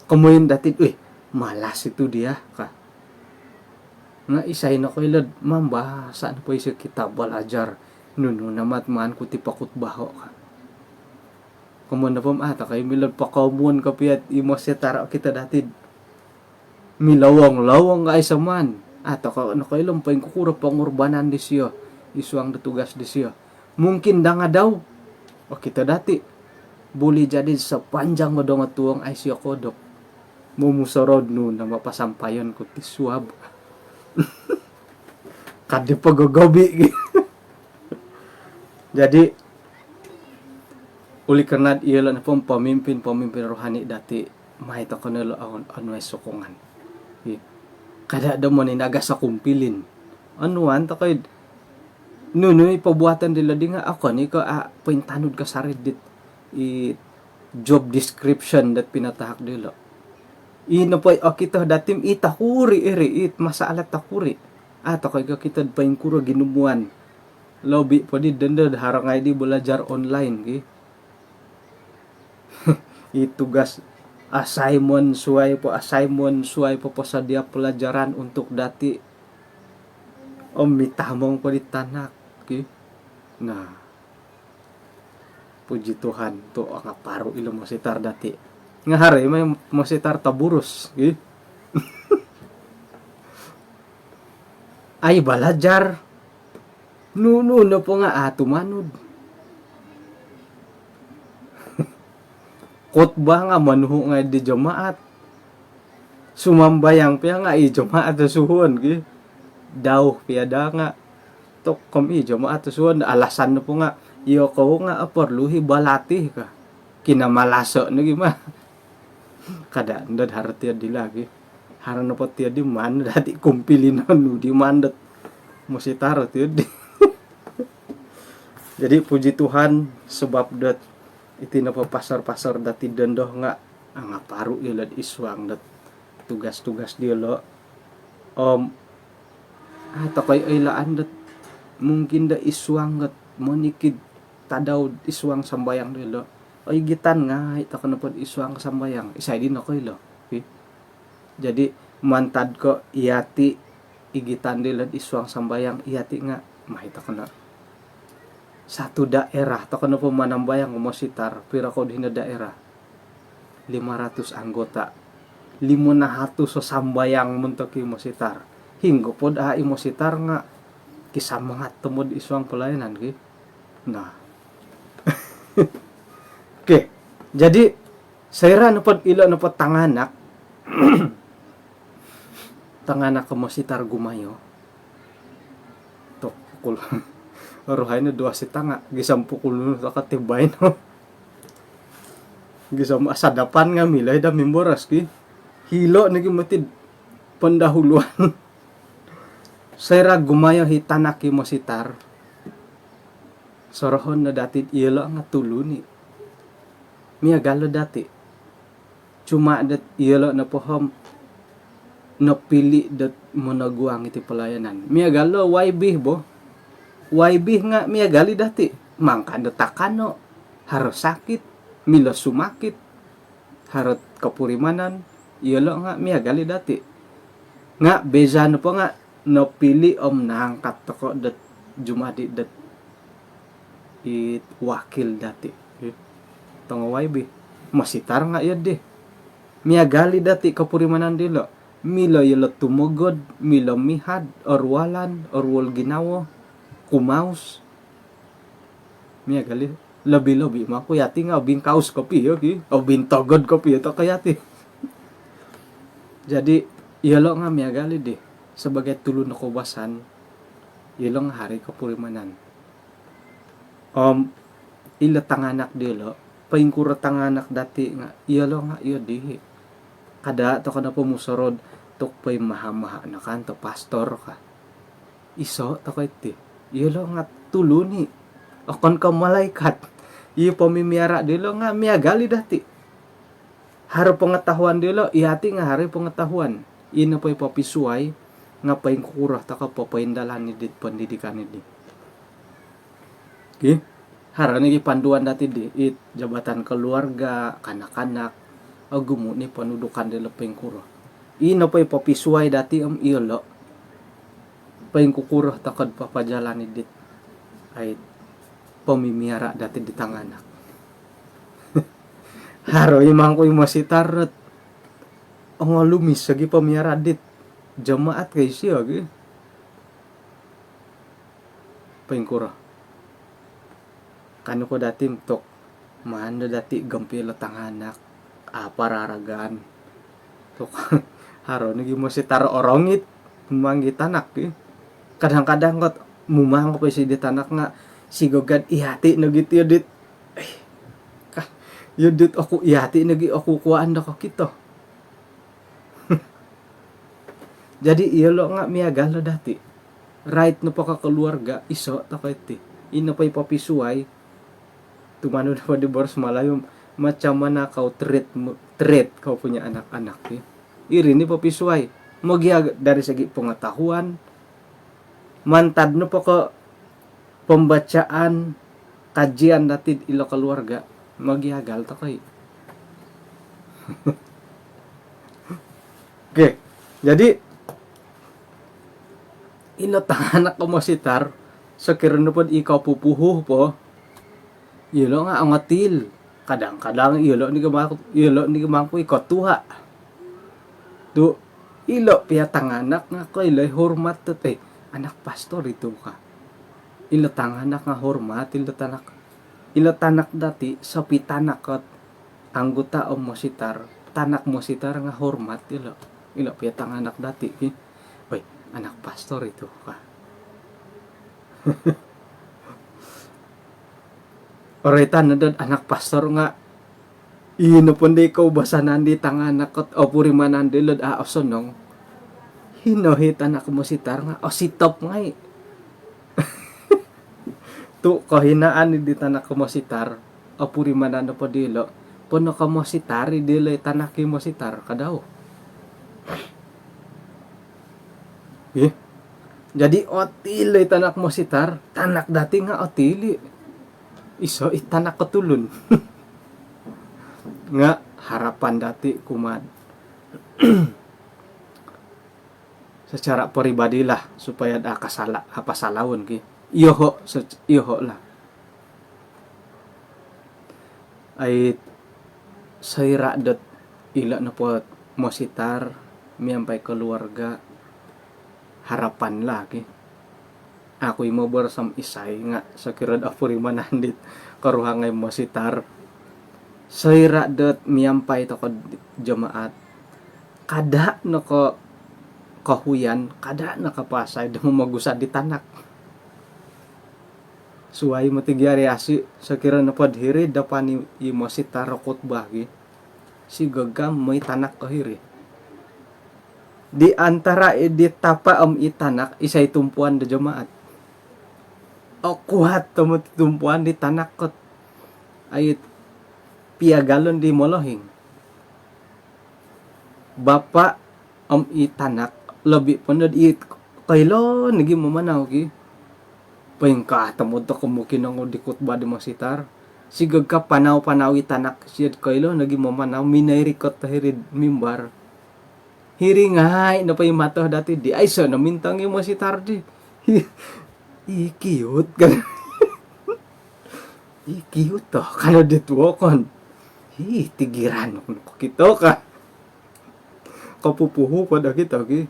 Kumuyin dati, malas itu dia ka. Nga isay na kayo lo, mambasa no po siya kitab balajar. Nuno namat maan ko tipakot baho ka. Kumuyin na po ata kayo milad pakaumuan ka piyat imo siya tara kita dati. Milawang-lawang nga isa man. Ato ka ano kayo lang pa yung kukura pangurbanan di siya. Isuang datugas di siya. Mungkin da nga daw. O kita dati. Boleh jadi sa panjang mo daw nga tuwang ay siya kodok. Mumusarod no na mapasampayon ko ti suwab. Kadi pagagabi. Jadi uli karena iya lang na pong pamimpin rohani dati. Mahita ko na lo ano ay sukungan. Kada da mo ni naga sa kumpilin. Anuan ta kay nunoy pabuatan dila di nga ako ni ko pintanod ka sa Reddit job description that pinatahak dilo. Ino po kita datim itakuri it masaalat takuri. Ato kay kita pa yung kuro ginumuan. Lobby po di denda harangay di belajar online ki. Itugas assignment suai po sa dia pelajaran untuk dati mitamong po di tanak ki. Nah puji Tuhan to ang paru ilo mo sitar dati nga hari may mo sitar taburus ki. Ay balajar nuno na po nga manod. Khotbah nga manuho nga di jamaat. Sumambayang piya nga jamaat suhon ki. Daw piada nga tok kami jamaat suhon alasan na po nga iyo ko nga perluhi balati ka. Kinamalaso na gima. Kada ndad harti di lagi. Haran na po tiya di man dati kumpilinan no di mandat musitar tiya di. Jadi puji Tuhan sebab dat iti na pasar-pasar dati dendoh nga ang paru ilad iswang dat tugas-tugas dia lo ato kay ilaan dat mungkin da iswang gat monikid tadaw iswang sambayang dia lo ay gitan nga ita ka na pod iswang sambayang isay din ako lo. Jadi mantad ko iyati igitan dia iswang sambayang iyati nga mahita ka na satu daerah to kano pemanambayang umositar pira ko di daerah 500 anggota 500 so sambayang muntok imositar hinggo pod imositar nga kisamangat tumod iswang pelayanan ki. Nah oke, jadi saya napod ilo napod tanganak tanganak umositar gumayo to pukul rohay na dua si tanga gisam pukul no katibay no gisam asadapan nga milay da memboras ki hilo na gimatid pandahuluan. Sayra gumayo hitanaki mo sitar sorohon na dati ilo nga tuluni miya galo dati cuma dat ilo na pohom napili dat monaguang iti pelayanan miya galo YB bo YB nga miya gali dati mangkano takano harus sakit milo sumakit harot kapurimanan iyalo nga miya gali dati nga beza no po nga napili naangkat toko dat jumadi dat it wakil dati tong YB masitar nga iya de miya gali dati kapurimanan dilo milo yelo tumugod milo mihad orwalan orwol ginawo kumaus miya gali labi-labi mako yati nga ubing kaus kopi okay ubing togod kopi ito kayati. Jadi iyalo nga miya gali di sebagai tulun na kubasan iyalo nga hari kapurimanan ila tanganak dilo paingkura tanganak dati nga iyalo nga iyo di kada to kana pumusorod tok pay maha-maha na kan to pastor ka iso to kay ti ilo nga tuluni akon ka malaikat iyo pamimiara dilo nga miagali dati haro pengetahuan dilo ihati nga hari pengetahuan ina pay papisuay nga pay kukurah ta ka papaindalan ni dit pendidikan ni okay? Haro ni panduan dati di it jabatan keluarga kanak-kanak agumo ni panudukan dilo pay kurah ina pay papisuay dati ilo pay kukurah ta kad papajalan ni dit ay pamimiara dati di tanganak haro imang ko masitarot ang lumis sagi pamiara dit jamaat kay siya gi pengkura kanu ko dati tok manda dati gampil tanganak pararagan tok haro nagi masitar orongit manggi tanak gi kadang-kadang kot mumang ko si ditanak nga sigogad ihati nagiti dit yudit aku ihati nagi aku kuan da kita jadi ilo nga miagal dati right no pa ka keluarga iso ta ti ino pay papisuay tumano na pa di boros malayo macam mana kau treat kau punya anak-anak iri ni papisuay magiag dari segi pengetahuan mantad no pa ka pembacaan kajian dati ilo keluarga magiagal ta kay oke jadi ilo tanganak ko masitar sakirano pod ikaw pupuho po ilo nga angatil kadang-kadang ilo ni gamako ikaw tuha do ilo piya tanganak nga ko ilo hormat to anak pastor ito ka ilo tanganak nga hormat ilo tanak dati sa pitanak at anggota o mositar tanak mositar nga hormat ilo piya tanganak dati oy anak pastor ito ka Oritan na doon anak pastor nga ino po di ko basanan di tanganak at o purimanan di lod osonong hinohit anak mositar nga o sitop nga tu kahinaan di tanak mositar o purimanan na po dilo puno ka mositar dilo tanak mositar kadaw jadi otili tanak mositar tanak dati nga otili iso itanak ketulun nga harapan dati kumad secara pribadi lah supaya ada apa salawon ki iyoho lah ay sayra dot ila na po mositar miyambay keluarga harapan lagi ako mo bersam isay nga sa kirad apuriman nandit karuhangay mositar sayra dot miyampay to ko jamaat kada no ko kahuyan kada nakapasay damo magusad di tanak suway matigyari asi sa kirad na padhiri dapan ni mositar khotbah gi si gagam may tanak kahiri di antara di tapa itanak isay tumpuan da jamaat o kuhat tumpuan di tanak kot ayit piagalon di molohing bapak itanak lebih penod it kailo nagi mamanaw ki payengka tamod to kumukin ang di khotbah di masitar si gagka panaw itanak siya kailo nagi mamanaw minayrikot tahirid mimbar hiringay na pa yung matoh dati di ay so namintang yung masitar di cute kan cute to kalau dituokon tigiran ko kito ka kapupuho pada kita ki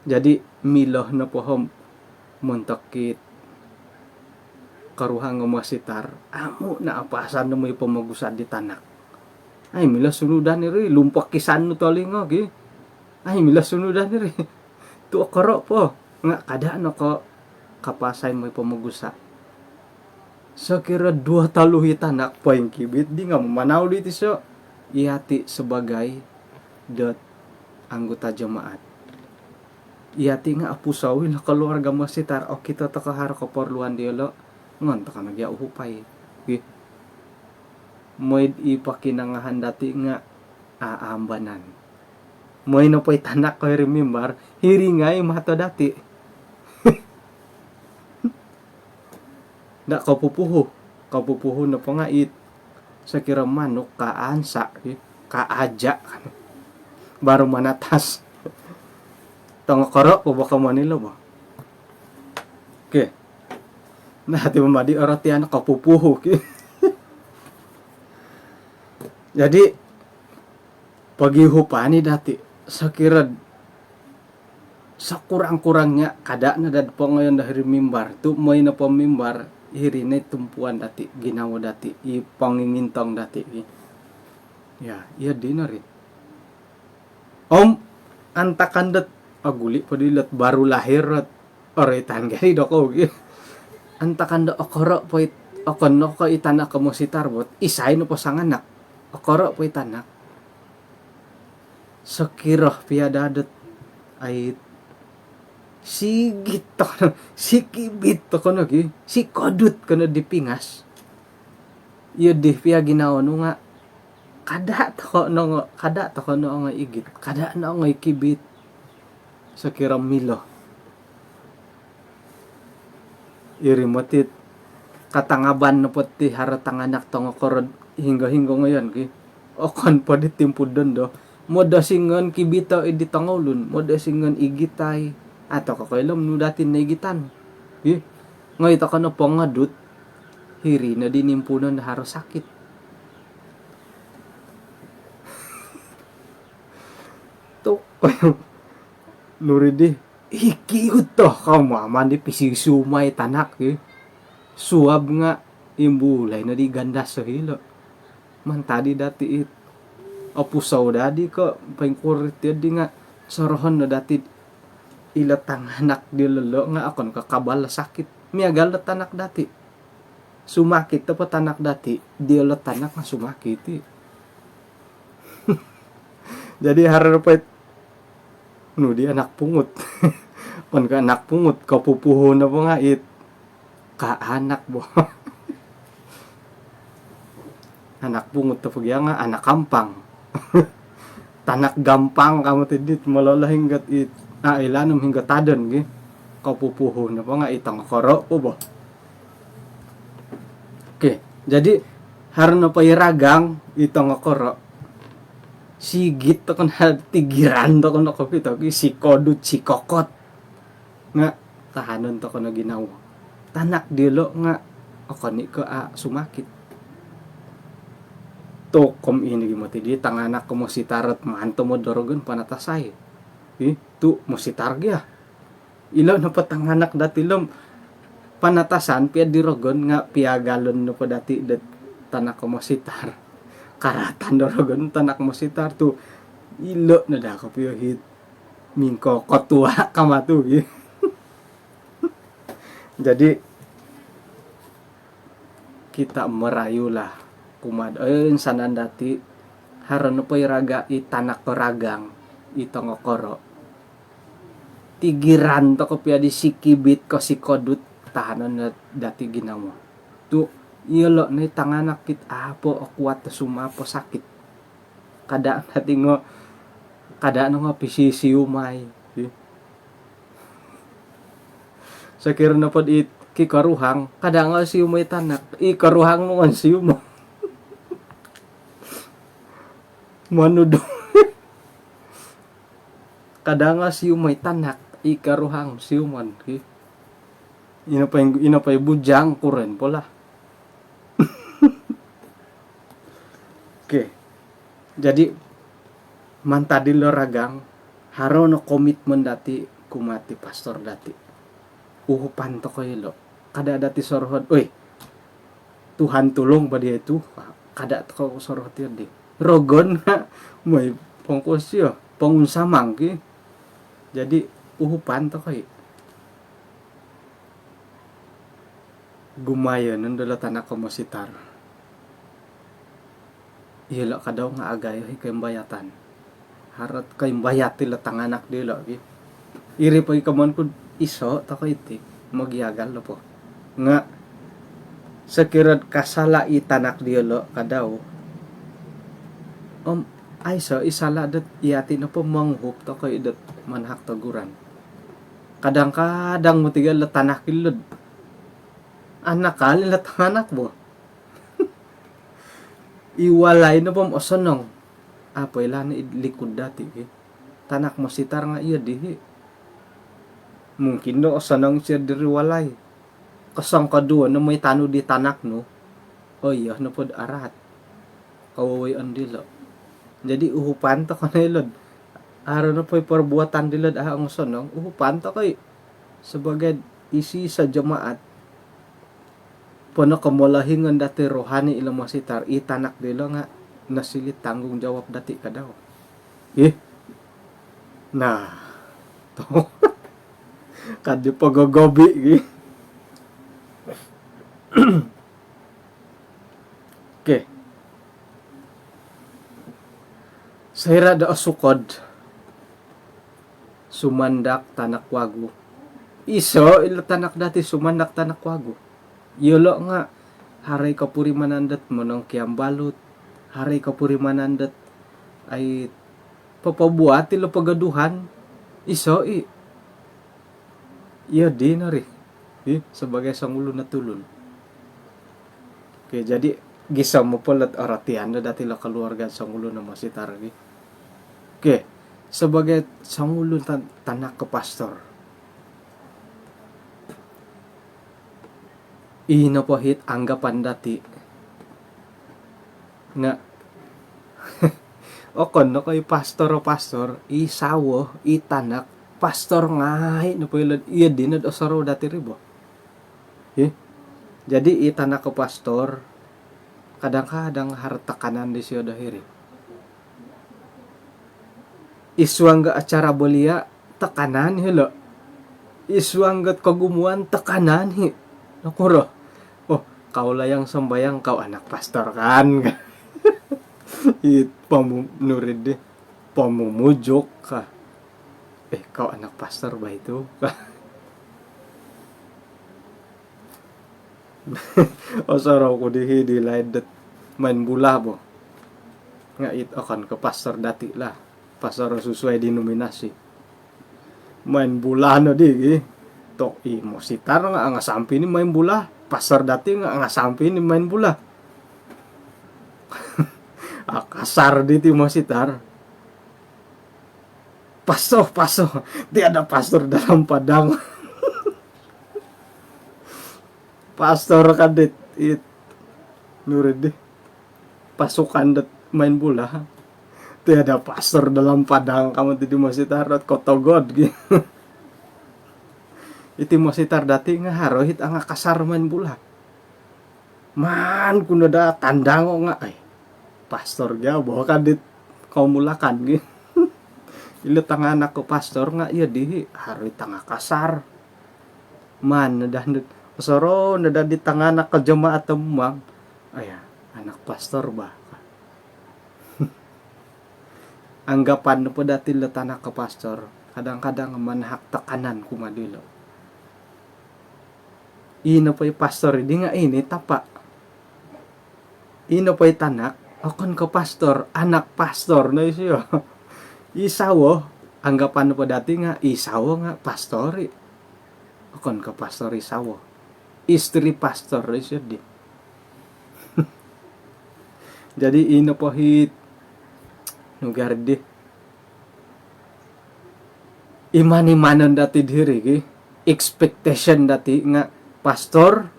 jadi miloh na pohom montakit karuhang masitar amo na apasan na may pamagusan di tanak ay mila sunudan ni lumpak kisan no tolingo ki ay mila sunudan ni tu karo po nga kada no ko kapasay may pamagusa so kira 2 taluhi tanak po yung kibit di nga mamanaw dito so ihati sebagai dot anggota jemaat. Iya tinga apusawi lah keluarga masitar o kita takahar keperluan dia lo ngon takana dia uhupai. Moy ipakinangahan dati nga aambanan. Moy no poy tanak ko remember hiringay mato dati. Ndak kapupuho na pangait sa kira manok kaansa kaaja baru manatas tongokoro po baka Manila ba. Okay. Nah, di mamadi oratian kapupuho. Jadi pagihupani dati sa kira sa kurang-kurangnya kada na dad po ngayon dahil mimbar tu may na pamimbar hirine tumpuan dati ginawa dati ipangingintong dati ya iya di na rin antakandat aguli padilat baru lahir at oritan gani doko antakanda okoro po okono ko itanak ka mo si tarbot isay no po sang anak okoro po itanak sekirah piadadat ay sigit to si kibit to kono gi si kodut kono dipingas iya di pia ginawa no nga kada to kono nga igit kada na nga kibit sekira milo iri motit katangaban no poti haratang anak to nga korod hingga ngayon gi okon pa ditimpudon do moda singon kibito edi tangolun moda singon igitay ato kakailam no dati naigitan ngayon ka na pangadut hiri na dinimpunan na haro sakit to nuridi ikiut to kamaman di pisisumay tanak suab nga imbulay na di ganda sa hilo man tadi dati apusaw dadi ko pangkurit di nga sorohon na dati ilatang anak di lolo nga akon kakabala sakit miagal tanak dati sumakit pa tanak dati di tanak nga sumakit jadi harapet no di anak pungut kon ka anak pungut kapupuho na po nga ka anak bo anak pungut to pagya nga anak kampang tanak gampang kamu tidit malala hinggat ilanum hingga tadon gi kapupuho na pa nga itang koro po ba. Okay, jadi harno pa iragang itang koro sigit to kon tigiran to kon kopito gi si kodut si kokot nga kahanon to kon ginawa tanak dilo nga okoni ko sumakit to kom ini mo tidi tanganak ko mo sitarat manto mo dorogon panatasay tu mo sitar gya ilaw na patanganak dati lom panatasan pia dirogon nga piagalon no pa dati dat tanak ko mo sitar karatan dorogon tanak mo sitar tu ilo na da ko pio hit mingko kotua kamatu jadi kita merayulah kumad sanan dati haron po iraga itanak ragang itongokoro tigiran to ko pia di sikibit ko si kodut tahanan na dati ginawa tu ilo na tanganak kit apo kuat sumapo sakit kada natingo kada nga pisisiumay sakira na pod kikaruhang kada nga siumay tanak ikaruhang nungan siumo manudo kada nga siumay tanak ikaruhang siuman ina pa bujang kuren pola. Okay. Jadi mantadi loragang haro no komitmen dati kumati pastor dati uhupan to koy lo kada dati sorhod Tuhan tulong ba dia itu kada to ko sorhod di rogon nga may pangkosyo pangunsamang ki jadi uhupan to koy gumayon nandala tanak ko mositar hila ka daw nga agay kay bayatan harat kay bayati latang anak dilo gi iri pa ikaman ko iso ta kay iti magyagal lo po nga sekirad kasala itanak dilo kadaw ay so isala dat iyati na po manghup ta kay dat manhak taguran kadang-kadang mo tigal latanak ilod anak ka latang anak mo iwalay na po mo sanong apoy lang likod dati tanak mo sitar nga iya dihi mungkin no sanang siya diriwalay kasang kadua na may tano di tanak no o iya na pod arat kawaway andilo jadi uhupan to kanilod araw na po'y perbuatan dilad ang sanang uhupan to kay sebagai isi sa jamaat pono kamulahingan dati rohani ilang masitar itanak dilo nga nasilit tanggung jawab dati ka daw. Nah, to. Kadi pagagobi. Okay. Sayra da asukod. Sumandak tanak wagu. Iso ilo tanak dati sumandak tanak wagu. Yolo nga haray kapuri manandat monong kiambalut. Haray kapuri manandat ay papabuat ilo pagaduhan iso iya di na rin sebagai sangulo na tulon. Okay, jadi gisa mo polat aratian na dati la keluarga sangulo na masitar okay, sebagai sangulo tanak ke pastor inapahit anggapan dati nga okon no kay pastor isawo itanak pastor ngahi no poilad iya dinad osaro dati ribo jadi itanak ke pastor kadang-kadang harta kanan di siya dahiri iswangga acara belia tekanan hilo iswanggat kagumuan tekanan hi nakuro kau lah yang sembayang kau anak pastor kan pamunurid deh pamumujuk ka kau anak pastor ba itu saraw ko dihi di laidet main bola bo nga it akan ke pastor dati lah pastor sesuai denominasi main bola no di tok mo sitar nga sampai ni main bola pastor dati nga sampai ni main bola kasar di mo sitar paso tiada pastor dalam padang pastor kadit nurid deh pasukan dat main bola tiada pastor dalam padang kamu di mo sitar kotogod gitu iti mo sitar dati nga harohit ang kasar main bola man kuno da tandang nga pastor gya bawa kadit kau mulakan gitu ilo tanga anak ko pastor nga iya dihi harohit tanga kasar man nadan soro nadan di tanga anak ka jamaat temang anak pastor ba anggapan po dati lo tanak ka pastor kadang-kadang manhak tekanan kumadilo ino pa'y pastor di nga ini tapa ino pa'y tanak akon ka pastor anak pastor na siya isawo anggapan po dati nga isawo nga pastori akon ka pastor isawo istri pastor na siya di jadi ino pa'y nugar di iman-imanan dati diri expectation dati nga pastor,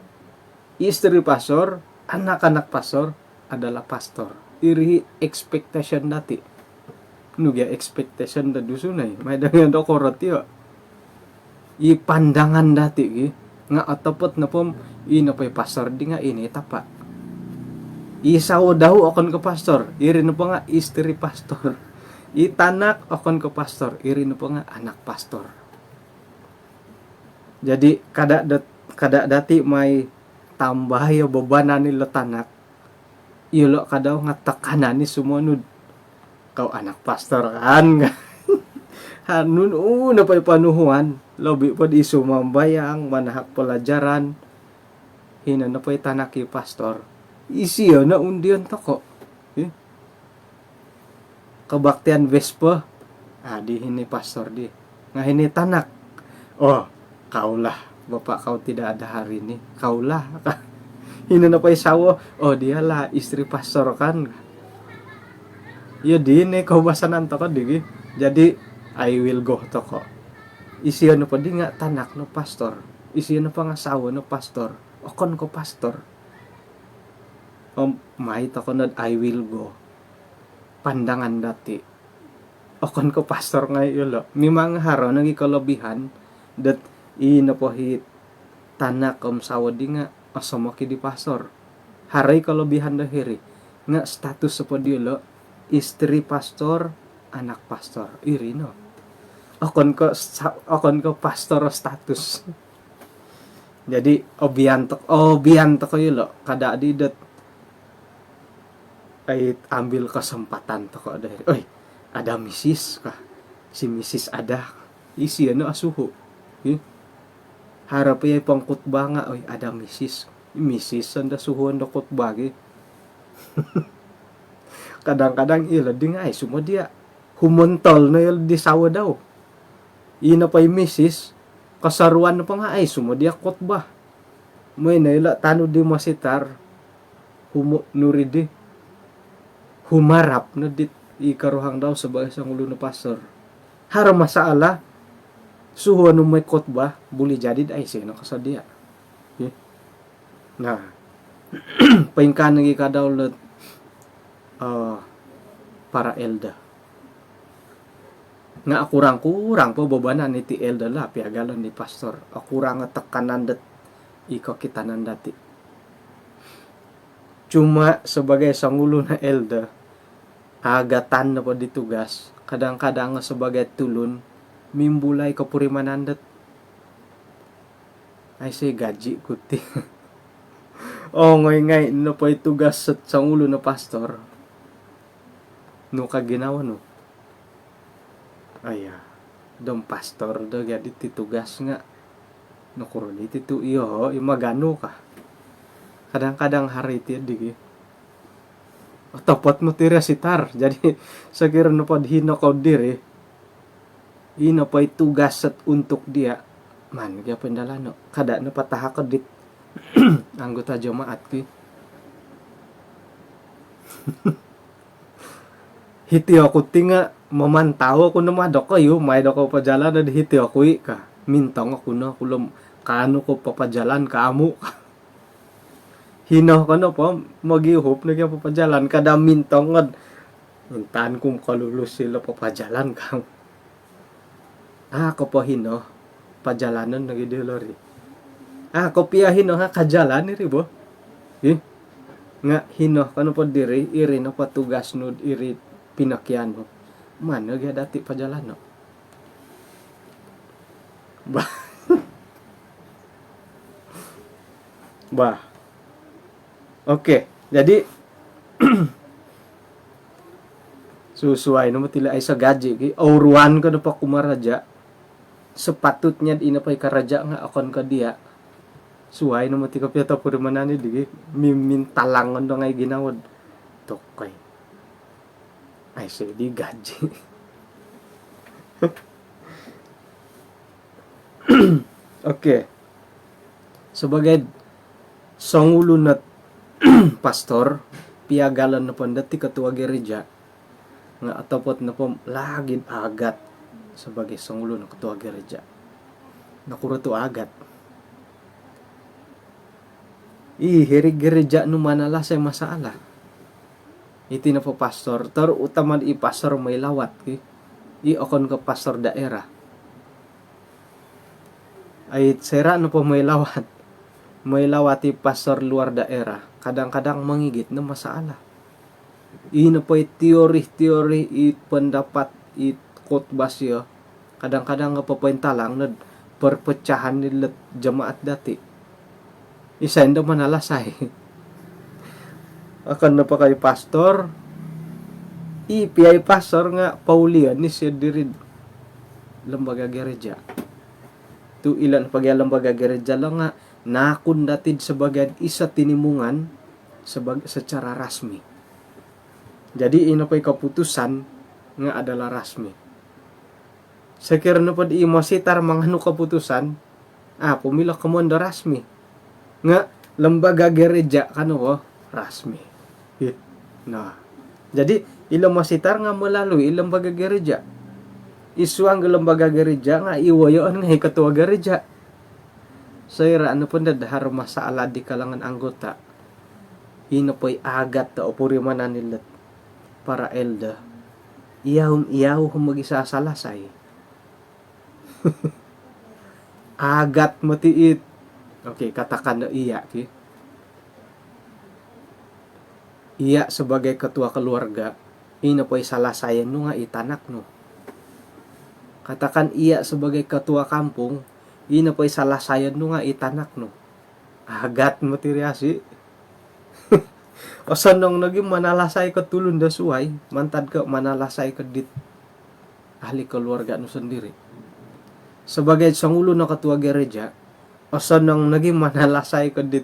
istri pastor, anak-anak pastor adalah pastor. Iri expectation dati. Nugia expectation da dusunay. May dengan dokorot yo. I pandangan dati nga atapot na pom ina pay pastor di nga ini tapa. Isaw daw akon ke pastor, iri na po nga istri pastor. Itanak akon ke pastor, iri na po nga anak pastor. Jadi kada dati may tambah ya bebanan nila tanak ilo kadaw nga takanan ni sumunod kau anak pastor kan. Hanun na pa'y panuhuan. Lobi pa di sumambayang, manahak pelajaran. Hina na pa'y tanaki pastor. Isiyo na undian toko. Eh? Kabaktian Vespa. Di hini pastor di. Nga hini tanak. Oh, kaulah. Bapak kau tidak ada hari ini. Kaulah. Hina na pa'y sawo. Oh, dialah istri pastor kan. Ya di ini kau basanan toko di. Jadi I will go toko. Isiyo na pa di nga tanak no pastor. Isiyo na pa nga sawo no pastor. Okon ko pastor. May toko na I will go. Pandangan dati. Okon ko pastor nga yulo. Mimang haro nang ikalobihan. Dat na po hit tanak sawo di nga. Asomaki di pastor. Haray kalobihan dahiri. Nga status sa po di yulo. Istri pastor. Anak pastor. Iri no. Okon ko pastor status. Jadi obianto ko yulo kada didet ay ambil kesempatan to ko dari. Oy, ada misis kah? Si misis ada. Isi ano asuho. Harap ay pangkutba nga. Oy, ada misis. Misis anda suhuan do kutba gi. Kadang-kadang ila di nga ay sumo dia humontol na il di sawa daw. Ina pa'y misis, kasaruan na pa nga ay, sumo di akot ba? May naila, tano di masitar, nuri di, humarap na dit, ikaruhang daw sa bagay sa ulo na pastor. Hara masaala, suho ano may kot ba, buli jadi ay sino kasadia. Okay? Nah, paingkan nagi ka daw let, para elda. Nga kurang po babanan ni ti elda la piagalan ni pastor. Kurang tekanan dat iko kitanan dati. Cuma sebagai sangulo na elda agatan na po ditugas. Kadang-kadang sebagai tulun mimbulay kapurimanan dat. Ay say gaji kuti. Ngay no po itugas sa sangulo na pastor. No kaginawa no. Aya, dong pastor do jadi titugas nga. Nukuro di titu iyo, imagano ka. Kadang-kadang hari ti digi. Topot mo tira sitar. Jadi sakira no pod hino ko diri. Ino pa itugas at untuk dia. Man, kaya pendalano. Kada na pataha ka dit. Anggota jemaat ki. Hiti ako tinga memantau ako na madok kayo, may doko pajalan na dihiti ako ka. Mintang ako na kulom kaano ko papajalan kaamu. Hinaw ka na po, mag-ihop na kaya papajalan kada mintang nga. Mintaan kong kalulus sila papajalan ka. Ako po hino, pajalanan nagidilori. Ako piya hino ha, kajalan ni ribo. Nga hino, kano po diri, iri na patugas no, iri pinakyan mo. Man, nagya dati pajalan, no? Bah. Oke, jadi susuai no tila ay sa gaji ki auruan ko na pa kumaraja sepatutnya ina pa ikaraja nga akon ka dia suway no mati ka piyata puri manani digi mimintalangon do ngay ginawad tokay ay say di gaji. Oke. Sebagai sangulo na pastor, piagalan na po dati ketua gereja nga atopot na po lagin agat sebagai sangulo na ketua gereja. Nakuro to agat. Hiri gereja no manala say masaala. Iti na po pastor, tar utaman i pastor may lawat ki. Okon ka pastor daerah. Ay sera no po may lawat. May lawati pastor luar daerah. Kadang-kadang mangigit na masaala. Ino po teori pendapat khotbah siya. Kadang-kadang nga papaintalang na perpecahan nila jemaat dati. Isa hindi manalasay. Akan na pa kay pastor. Piyay pastor nga Paulianis ya diri lembaga gereja. Tu ilan pag lembaga gereja lang nga nakundatid sebagai isa tinimungan secara rasmi. Jadi ino pa'y keputusan nga adalah rasmi. Sekiranya pa di mo sitar mangano keputusan, pumila ka mo anda rasmi. Nga lembaga gereja kano ko rasmi. Nah, jadi ilang masitar nga melalui lembaga gereja. Isuang lembaga gereja nga iwayoan nga ketua gereja. Saya ano pun dadahar masalah di kalangan anggota. Ino po'y agat ta opuri mananilat para elda. Iyaw magisasalasay. Agat matiit. Okay, katakan na iya. Okay? Iya sebagai ketua keluarga, ino po'y salasayan no nga itanak no. Katakan iya sebagai ketua kampung, ino po'y salasayan no nga itanak no. Agat matiriasi. O sanong naging manalasay ka tulun da suway, mantad ka manalasay ka dit ahli keluarga no sendiri. Sebagai sangulo na ketua gereja, o sanong naging manalasay ka dit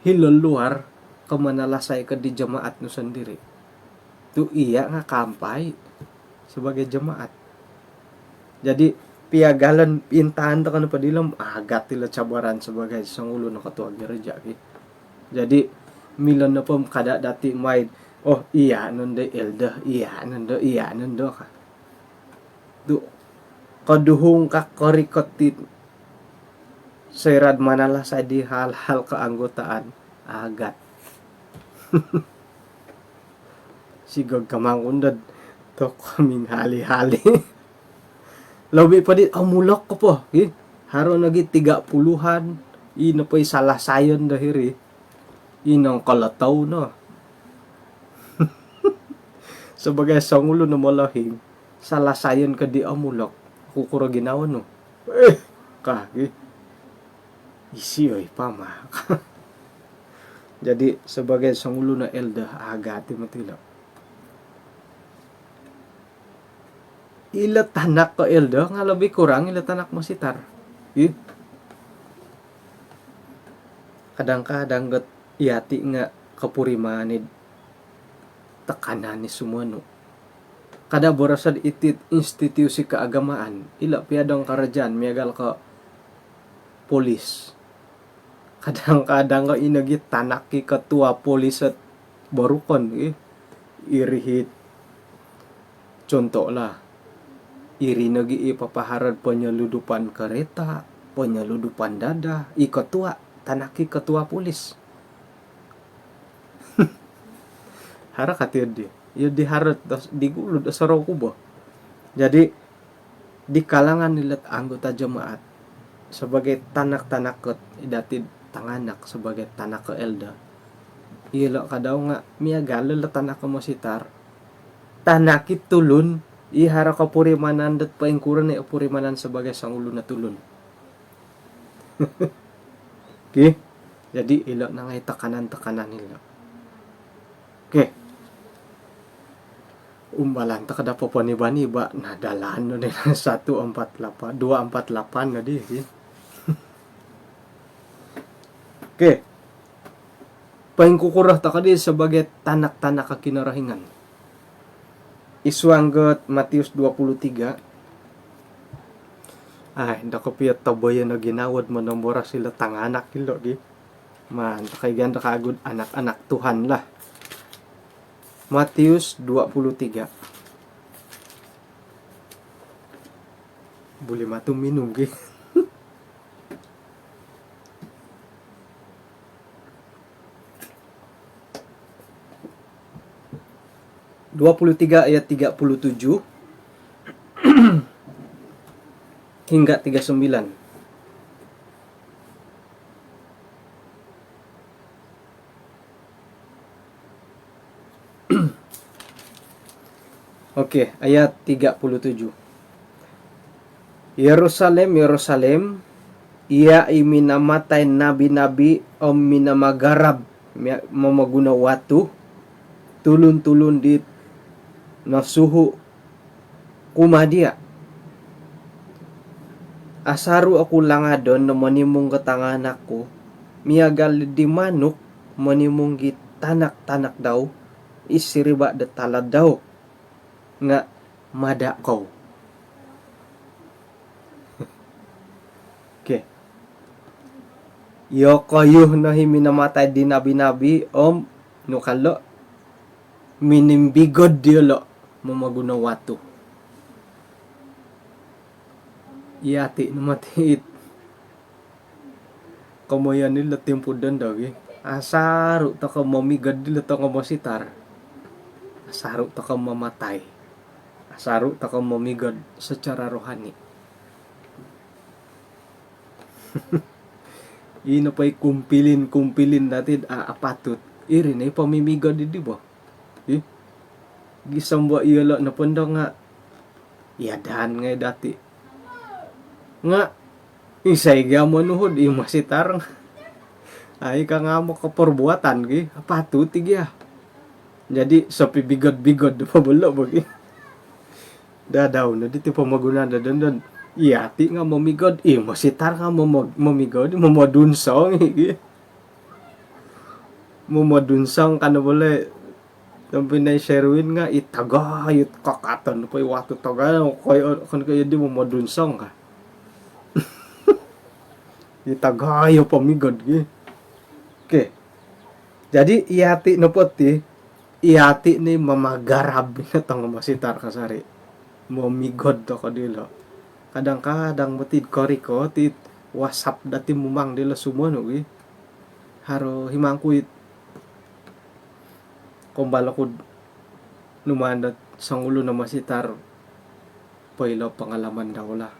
hilol luar, ka manalasay ka di jemaat no sendiri. Tu iya nga kampay sebagai jemaat. Jadi piagalan pintahan ta kana padilam agat tila cabaran sebagai sangulo na ketua gereja. Jadi milon na po kada dati maid, iya nundo elda, iya nundo ka. Du kaduhong ka korikotit serad manalah sa di hal-hal keanggotaan agat. Sigag kamang undad to kaming hali-hali. Labi pa di amulok ko po. Haro nagi 30-an, ino pa'y salah sayon dahiri. Inang kalataw na. Sebagai sangulo na malahing, salasayan ka di amulak, kukura ginawa no. Isi oy, pama. Jadi sebagai sangulo na elda, agati matila. Ila tanak ka elda, nga labing kurang ila tanak masitar. Kadang-kadang gat iati nga kapurimanid tekanan ni sumano. Kada borasad itit institusi keagamaan, ila piadang karajan miagal ka polis. Kadang-kadang ka inagit tanak ki ketua polis at barukon irihit. Contoh lah, iri nagi ipapaharad penyeludupan kereta, penyeludupan dada, ketua tanaki ketua polis. Hara katir di. Yo diharot digulod sa raw kubo. Jadi di kalangan nilat anggota jemaat sebagai tanak-tanakot idati tanganak sebagai tanak ke elda. Ilo kadaw nga miagal la tanak ko mositar. Tanakit tulun ihara ka purimanan dat paingkuran ni purimanan sebagai sangulo na tulun. Okay? Jadi ilo na ngay tekanan nila. Okay. Umbalan ta kada papaniba-niba nadalaan no nila 148 248 na di. Okay. Paingkukurah ta kadi sebagai tanak-tanak ka kinarahingan. Isuanggot Matius 23. Hindi ko piyat tabayan na ginawad mo ng mura sila tanganak kilo di. Man, kay ganda kagud anak-anak Tuhan lah. Matius 23. Boleh matung minum ke? ayat 37 hingga 39. Oke, ayat 37. Yerusalem, Yerusalem, ia iminamatay nabi-nabi o minamagarab mamaguna watu, tulun-tulun dit na suhu kumadia. Asaru aku langadon na manimong katangan ako, miagal di manok, manimong tanak-tanak daw, isiriba da talad daw, nga mada ko. Okay. Yo kayo na himinamatay di nabi-nabi, nukalo, minimbigod diyo mamaguna wato. Iyati na matiit. Kamoyan nila timpudan daw Asaru ta ka mamigad nila ta ka masitar. Asaru ta ka mamatay. Asaru ta ka mamigad secara rohani. Ino pa'y kumpilin natin apatut. Iri na pamimigad di ba? Gisamba iyala na panda nga. Iadahan nga dati. Nga, isay gya manuhod, masitar nga. Ay ka nga mo kaporbuatan, apatuti gya. Jadi, sa pibigod-bigod, pabala ba, Dadaw na, dito pa magunan na doon. Iyati nga mamigod, masitar nga mamigod, mamadunsang, Mamadunsang ka na wala, yung pinay Sherwin nga, itagayot kakatan, pa iwato tagay, kaya di mamadunsang ka. Itagayo pamigod Okay. Jadi iyati na pati, iyati ni mamagarab na tang masitar kasari. Mamigod to ko dilo. Kadang-kadang matid koriko tit WhatsApp dati mumang dilo sumuno Haro himangkuit kumbala ko numandat sang ulo na masitar paylo pangalaman daw la.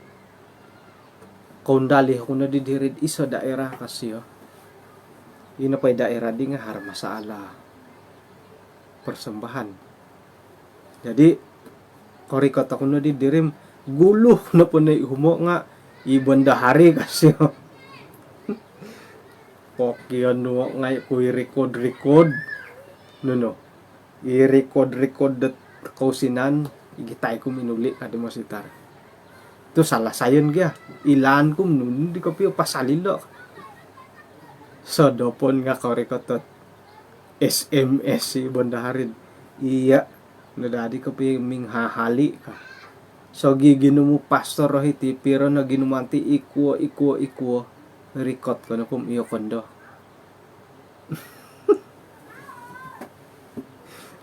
Kaundali ako na didirid isa daerah kasi Ina pa'y daerah di nga har masala persembahan. Jadi korikot ako na didirim gulo na po na ihumo nga ibanda hari kasi Pokyan no nga ko i-record no i-record dat kausinan igitay ko minuli kada masitar. Itu salah sayon gya. Ilan kum nun di ko piyo pasalilo. So dopon nga korikotot SMS si bandaharin. Iya nadadi ko piyo minghahali ka. So gigino mo pastor rohiti pero na ginumanti ikwo record ko na pum iyo kondo.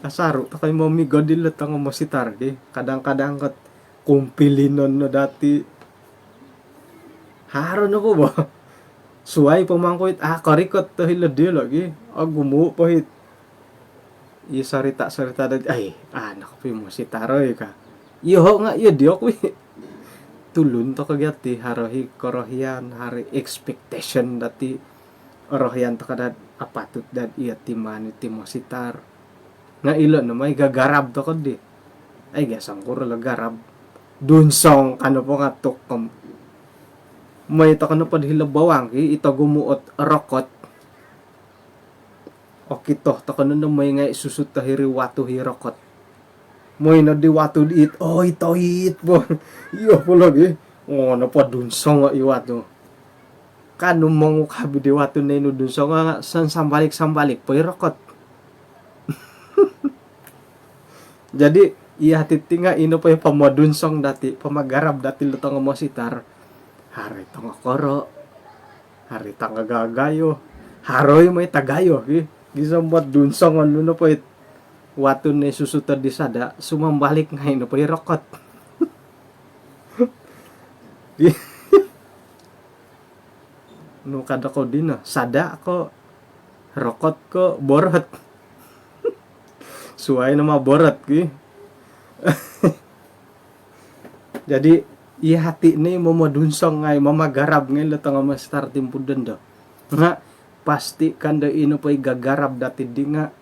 Asaru ta kay mamigod dilo tang masitar kadang-kadang kat kumpilinon no dati haro na po ba suway pamangkoit karikot to hiladi lagi gumu pahit sarita dati ay nakapi mo si taroy ka iyo nga iyo diok tulun to kagyati harohi korohian hari expectation dati orohian to kada apatut dan iya timani timo sitar nga ilo na may gagarab to kadi ay gasang kuro lagarab dunsong ano po nga tukam may ito ka na padhilabawang ito gumuot rokot o kito ito ka na may nga isusut tahiri watu hirokot may na di watu diit ito hit po iyo po lagi na pa dunsong nga iwato kanong mga kabi di watu na ino dunsong nga sambalik po hirokot jadi iya titinga ino pa yung pamadunsong dati pamagarab dati lutang mo sitar hari tanga koro hari tanga gagayo haroy may tagayo gisambat dunsong ano na pa watun na susuta di sada sumambalik nga ino pa yung rokot no kada ko din sada ako rokot ko borot suway na maborot jadi iya hati ni mamadunsong ngay mamagarab ngay latang mastar timpudan do nga pasti kanda ino pa'y gagarab dati di nga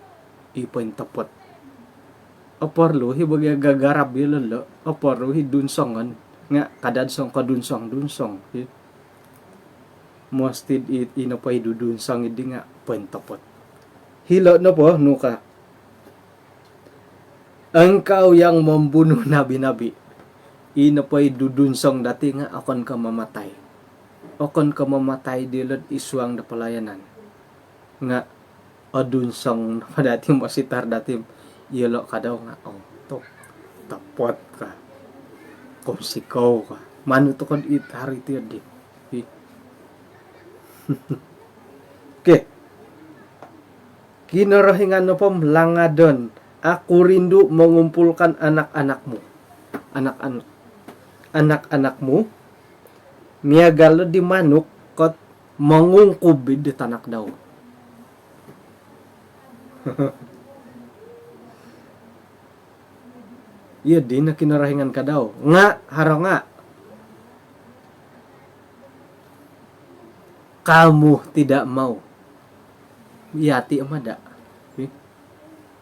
ipain tapot oporlo hibagay gagarab yun oporlo hidunsongan nga kadadsong kadunsong mostid it ino pa'y dudunsong hindi nga pain tapot hilo na po nuka Engkau yang membunuh nabi-nabi. Inapay dudunsong dati nga akon ka mamatay. Akon ka mamatay dilad isuang da pelayanan. Nga adunsong padati mo sitar dati ilo ka daw nga tok tapot ka. Kung sikaw ka. Mano to kan itari tiyo di. Okay. Kinarahingan no pom langadon. Aku rindu mengumpulkan anak-anakmu. Anak-anakmu. Miagalo di manuk kot mangungkub di tanak daw. Iya di na kinarahingan ka daw. Nga, haro nga. Kamu tidak mau. Yati amada.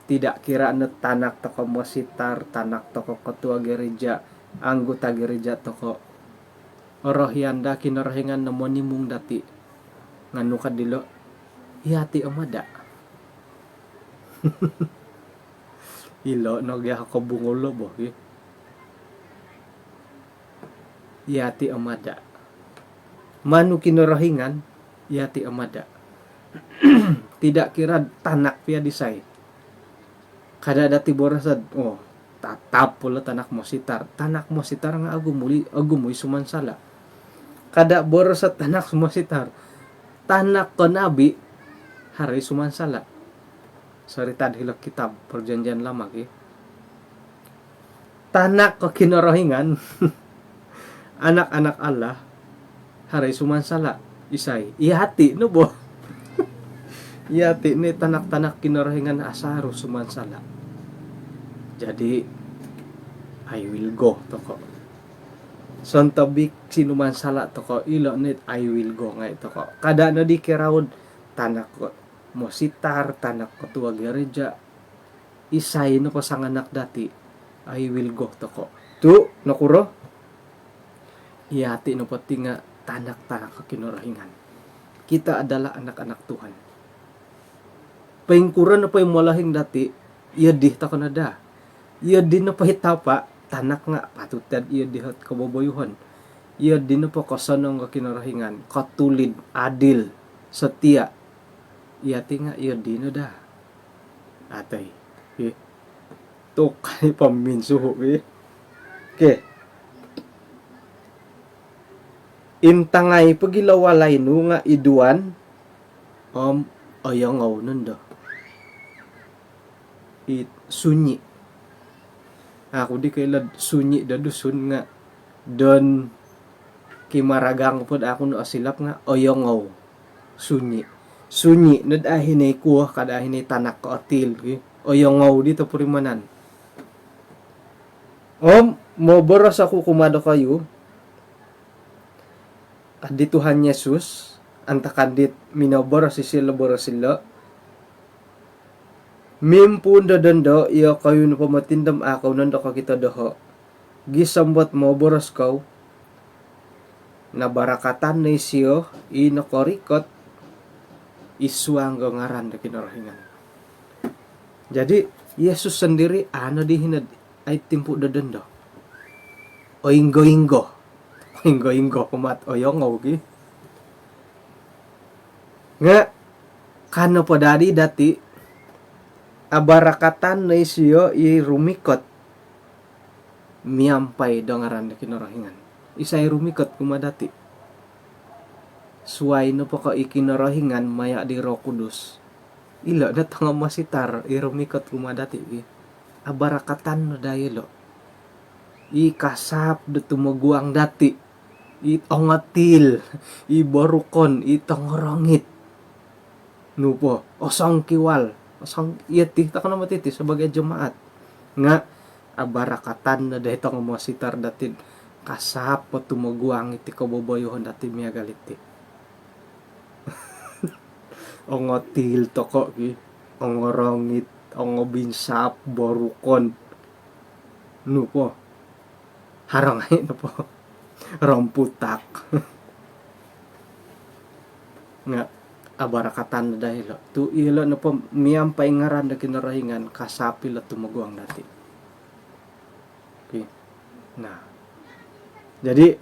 Tidak kira na tanak toko mositar, tanak toko ketua gereja, anggota gereja toko rohyanda kinarahingan na monimung dati. Nganu ka dilo. Yati amada. Ilo nagya ako bungulo bo. Yati amada. Manu kinarahingan yati amada. Tidak kira tanak pia disay. Kada dati borasad tatap pula tanak mo sitar nga agumuli sumansala. Kada borasad tanak mo sitar tanak ko nabi hari sumansala. Sarita hilak kitab perjanjian lama ki. Tanak ko kinarahingan anak-anak Allah hari sumansala isay ihati no bo. Ihati ni tanak-tanak kinarahingan asaru sumansala. Jadi I will go toko. Sontabik sinumansala toko ilo nit I will go ngay toko. Kada na di kiraud tanak ko mo sitar tanak ketua gereja isay no pasanganak dati I will go toko. Tu nakuro ihati no pati nga tanak-tanak kinarahingan. Kita adalah anak-anak Tuhan. Paingkuran na pa'y malahing dati, iya di ta kanada. Iya di na pahitapa, tanak nga, patutad iya di hat kababayuhan. Iya di na pa kasanang kakinarahingan, katulid, adil, setia. Iya ti nga, iya di na da. Atay. Ito kay paminsuho. Okay. Intangay pagilawalay no nga iduan, ayaw nanda. Sunyi. Ako di kailad sunyi da dusun nga don kimaragang pod ako no asilap nga oyongaw sunyi nadahinay kuha kadahinay tanak ko atil oyongaw dito purimanan mo boros ako kumado kayo kadituhan Yesus anta kadit minaboros sila boros sila mimpunda dando iyo kayo na pamatindam akaw nando ka kita doho gisambot mo boros kaw na barakatan na isiyo inakorikot isuang ngaran na kinarahingan. Jadi Yesus sendiri ano di hinad ay timpu dando oinggo kumat oyongaw ki nga kano pa dati abarakatan na isiyo rumikot miyampay dangaran na kinarahingan. Isay rumikot kumadati. Suway no pa ka ikinarahingan maya di Roh Kudus. Ilo na tanga masitar rumikot kumadati. Abarakatan no dayelo. Ikasap do tumaguang dati. Itongatil. Ibarukon. Itongorongit. Nupo. Osang kiwal. Iyati ta kana matiti sebagai jemaat nga abarakatan na dahito nga mga sitar datin kasapa tumaguang iti kababayuhan dati miya galiti ongotil toko ki ongorongit ongobinsap borukon nupo harangay nupo ramputak nga abarakatan na dahil tu ilo na po miyampay ngaran na kinarahingan kasapil at tumaguang dati Okay. Nah, jadi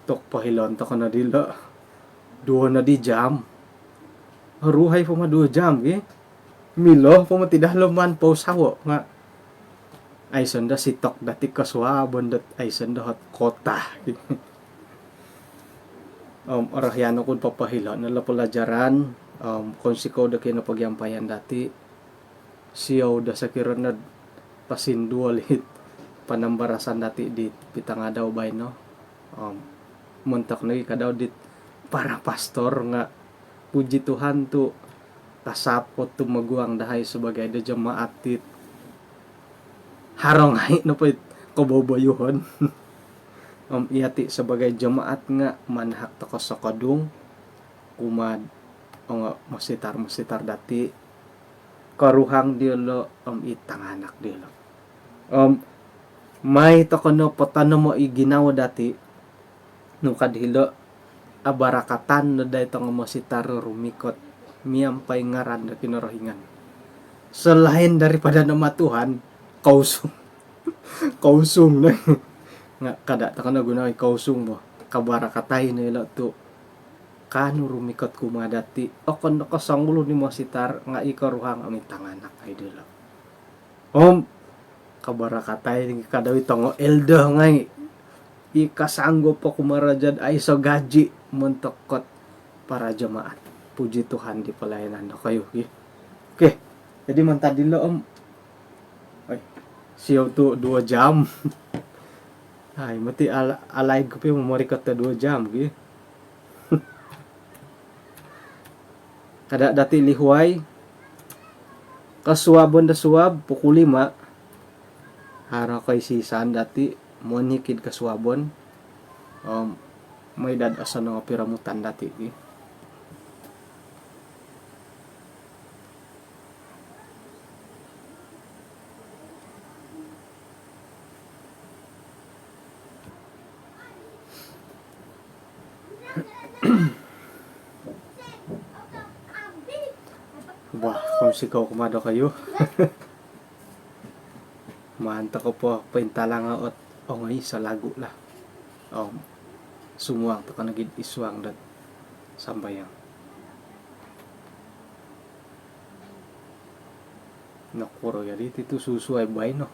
tok pahilon ta kana dila. Dua na di jam. Haruhay pa 2 jam Milo pa tidak luman po sawo nga. Ay sanda si tok dati kaswabon dat ay sanda hot kota. Arahyano kun papahila nala pelajaran konsiko da kinapagyampayan dati siyaw da sa kiranad pasindualit panambarasan dati di pitanga daw bay no muntak na kadaw dit para pastor nga puji Tuhan tu kasapot tu maguang dahay sebagai da jemaat tit harong hay no pait kaboboyuhon iati sebagai jemaat nga manhak ta sa kadung kumad nga masitar dati karuhang dielo itanganak dielo may takono patano mo iginawa dati no kadhilo abarakatan no day tong masitar rumikot miampay ngaran na kinarahingan selain daripada nama Tuhan kausung na nga kada takono gunaway kausung mo kabarakatay nila to kanu rumikot kumadati okon no kasanggulo ni masitar nga ikaruhang ami tanganak ay dilo kabarakatay ni kadawi tongo eldo ngay ikasanggo po kumarajad ay so gaji montokot para jemaat puji Tuhan di pelayanan na kayo okay jadi mantadi lo ay siyaw to 2 jam ay mati alay ko pa mamarikat na 2 jam kada dati lihuay kasuwabon da suwab pukul 5 hara kay sisan dati monikid kasuwabon may dadasan nga piramutan dati wah kung sigaw kumado kayo manta ko po paintala nga ot ongay sa lago la sumuang to kanagid iswang dat sambayang nakuro ya dito tu susuay bay no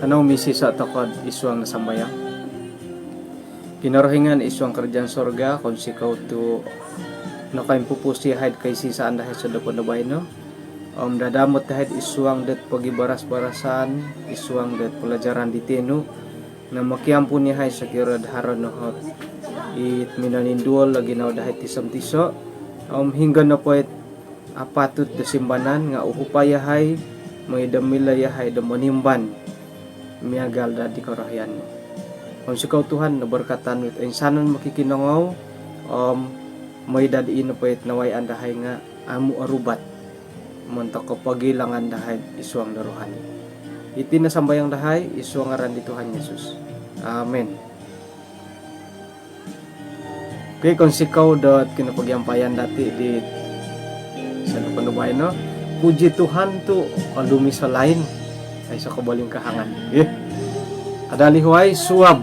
Kanong misi sa takod iswang nasambayang kinarahingan iswang kerjaan sorga kung sikaw to no kain pupusi hide kay sisaan dahil sa dapon na bay no dadamot dahil iswang det pagibaras-barasan iswang det pelajaran di tenu na makiampo ni hay sa kirad haron no hot it minaninduol lagi na dahil tisam-tiso hingga na po apatut da simbanan nga uhupaya hay may damila yahay damonimban miagal da di karahyan kung sikaw Tuhan na berkatan with insanan makikinangaw may dadiin na pwet naway andahay nga amu arubat Munta ko pagilangan dahay isuang daruhani. Iti nasambayang dahay isuang ngaran ni Tuhan Yesus. Amen. Okay, kung sikaw dot kinapagyampayan dati di sa Lupanubay, no? Puji Tuhan to alumi sa lain ay sa kabaling kahangan. Adali huway suwab.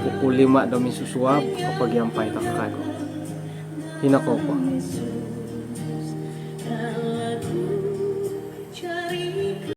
Pukul 5 daw mi susuwab kapag yampay takakago. Hinako po.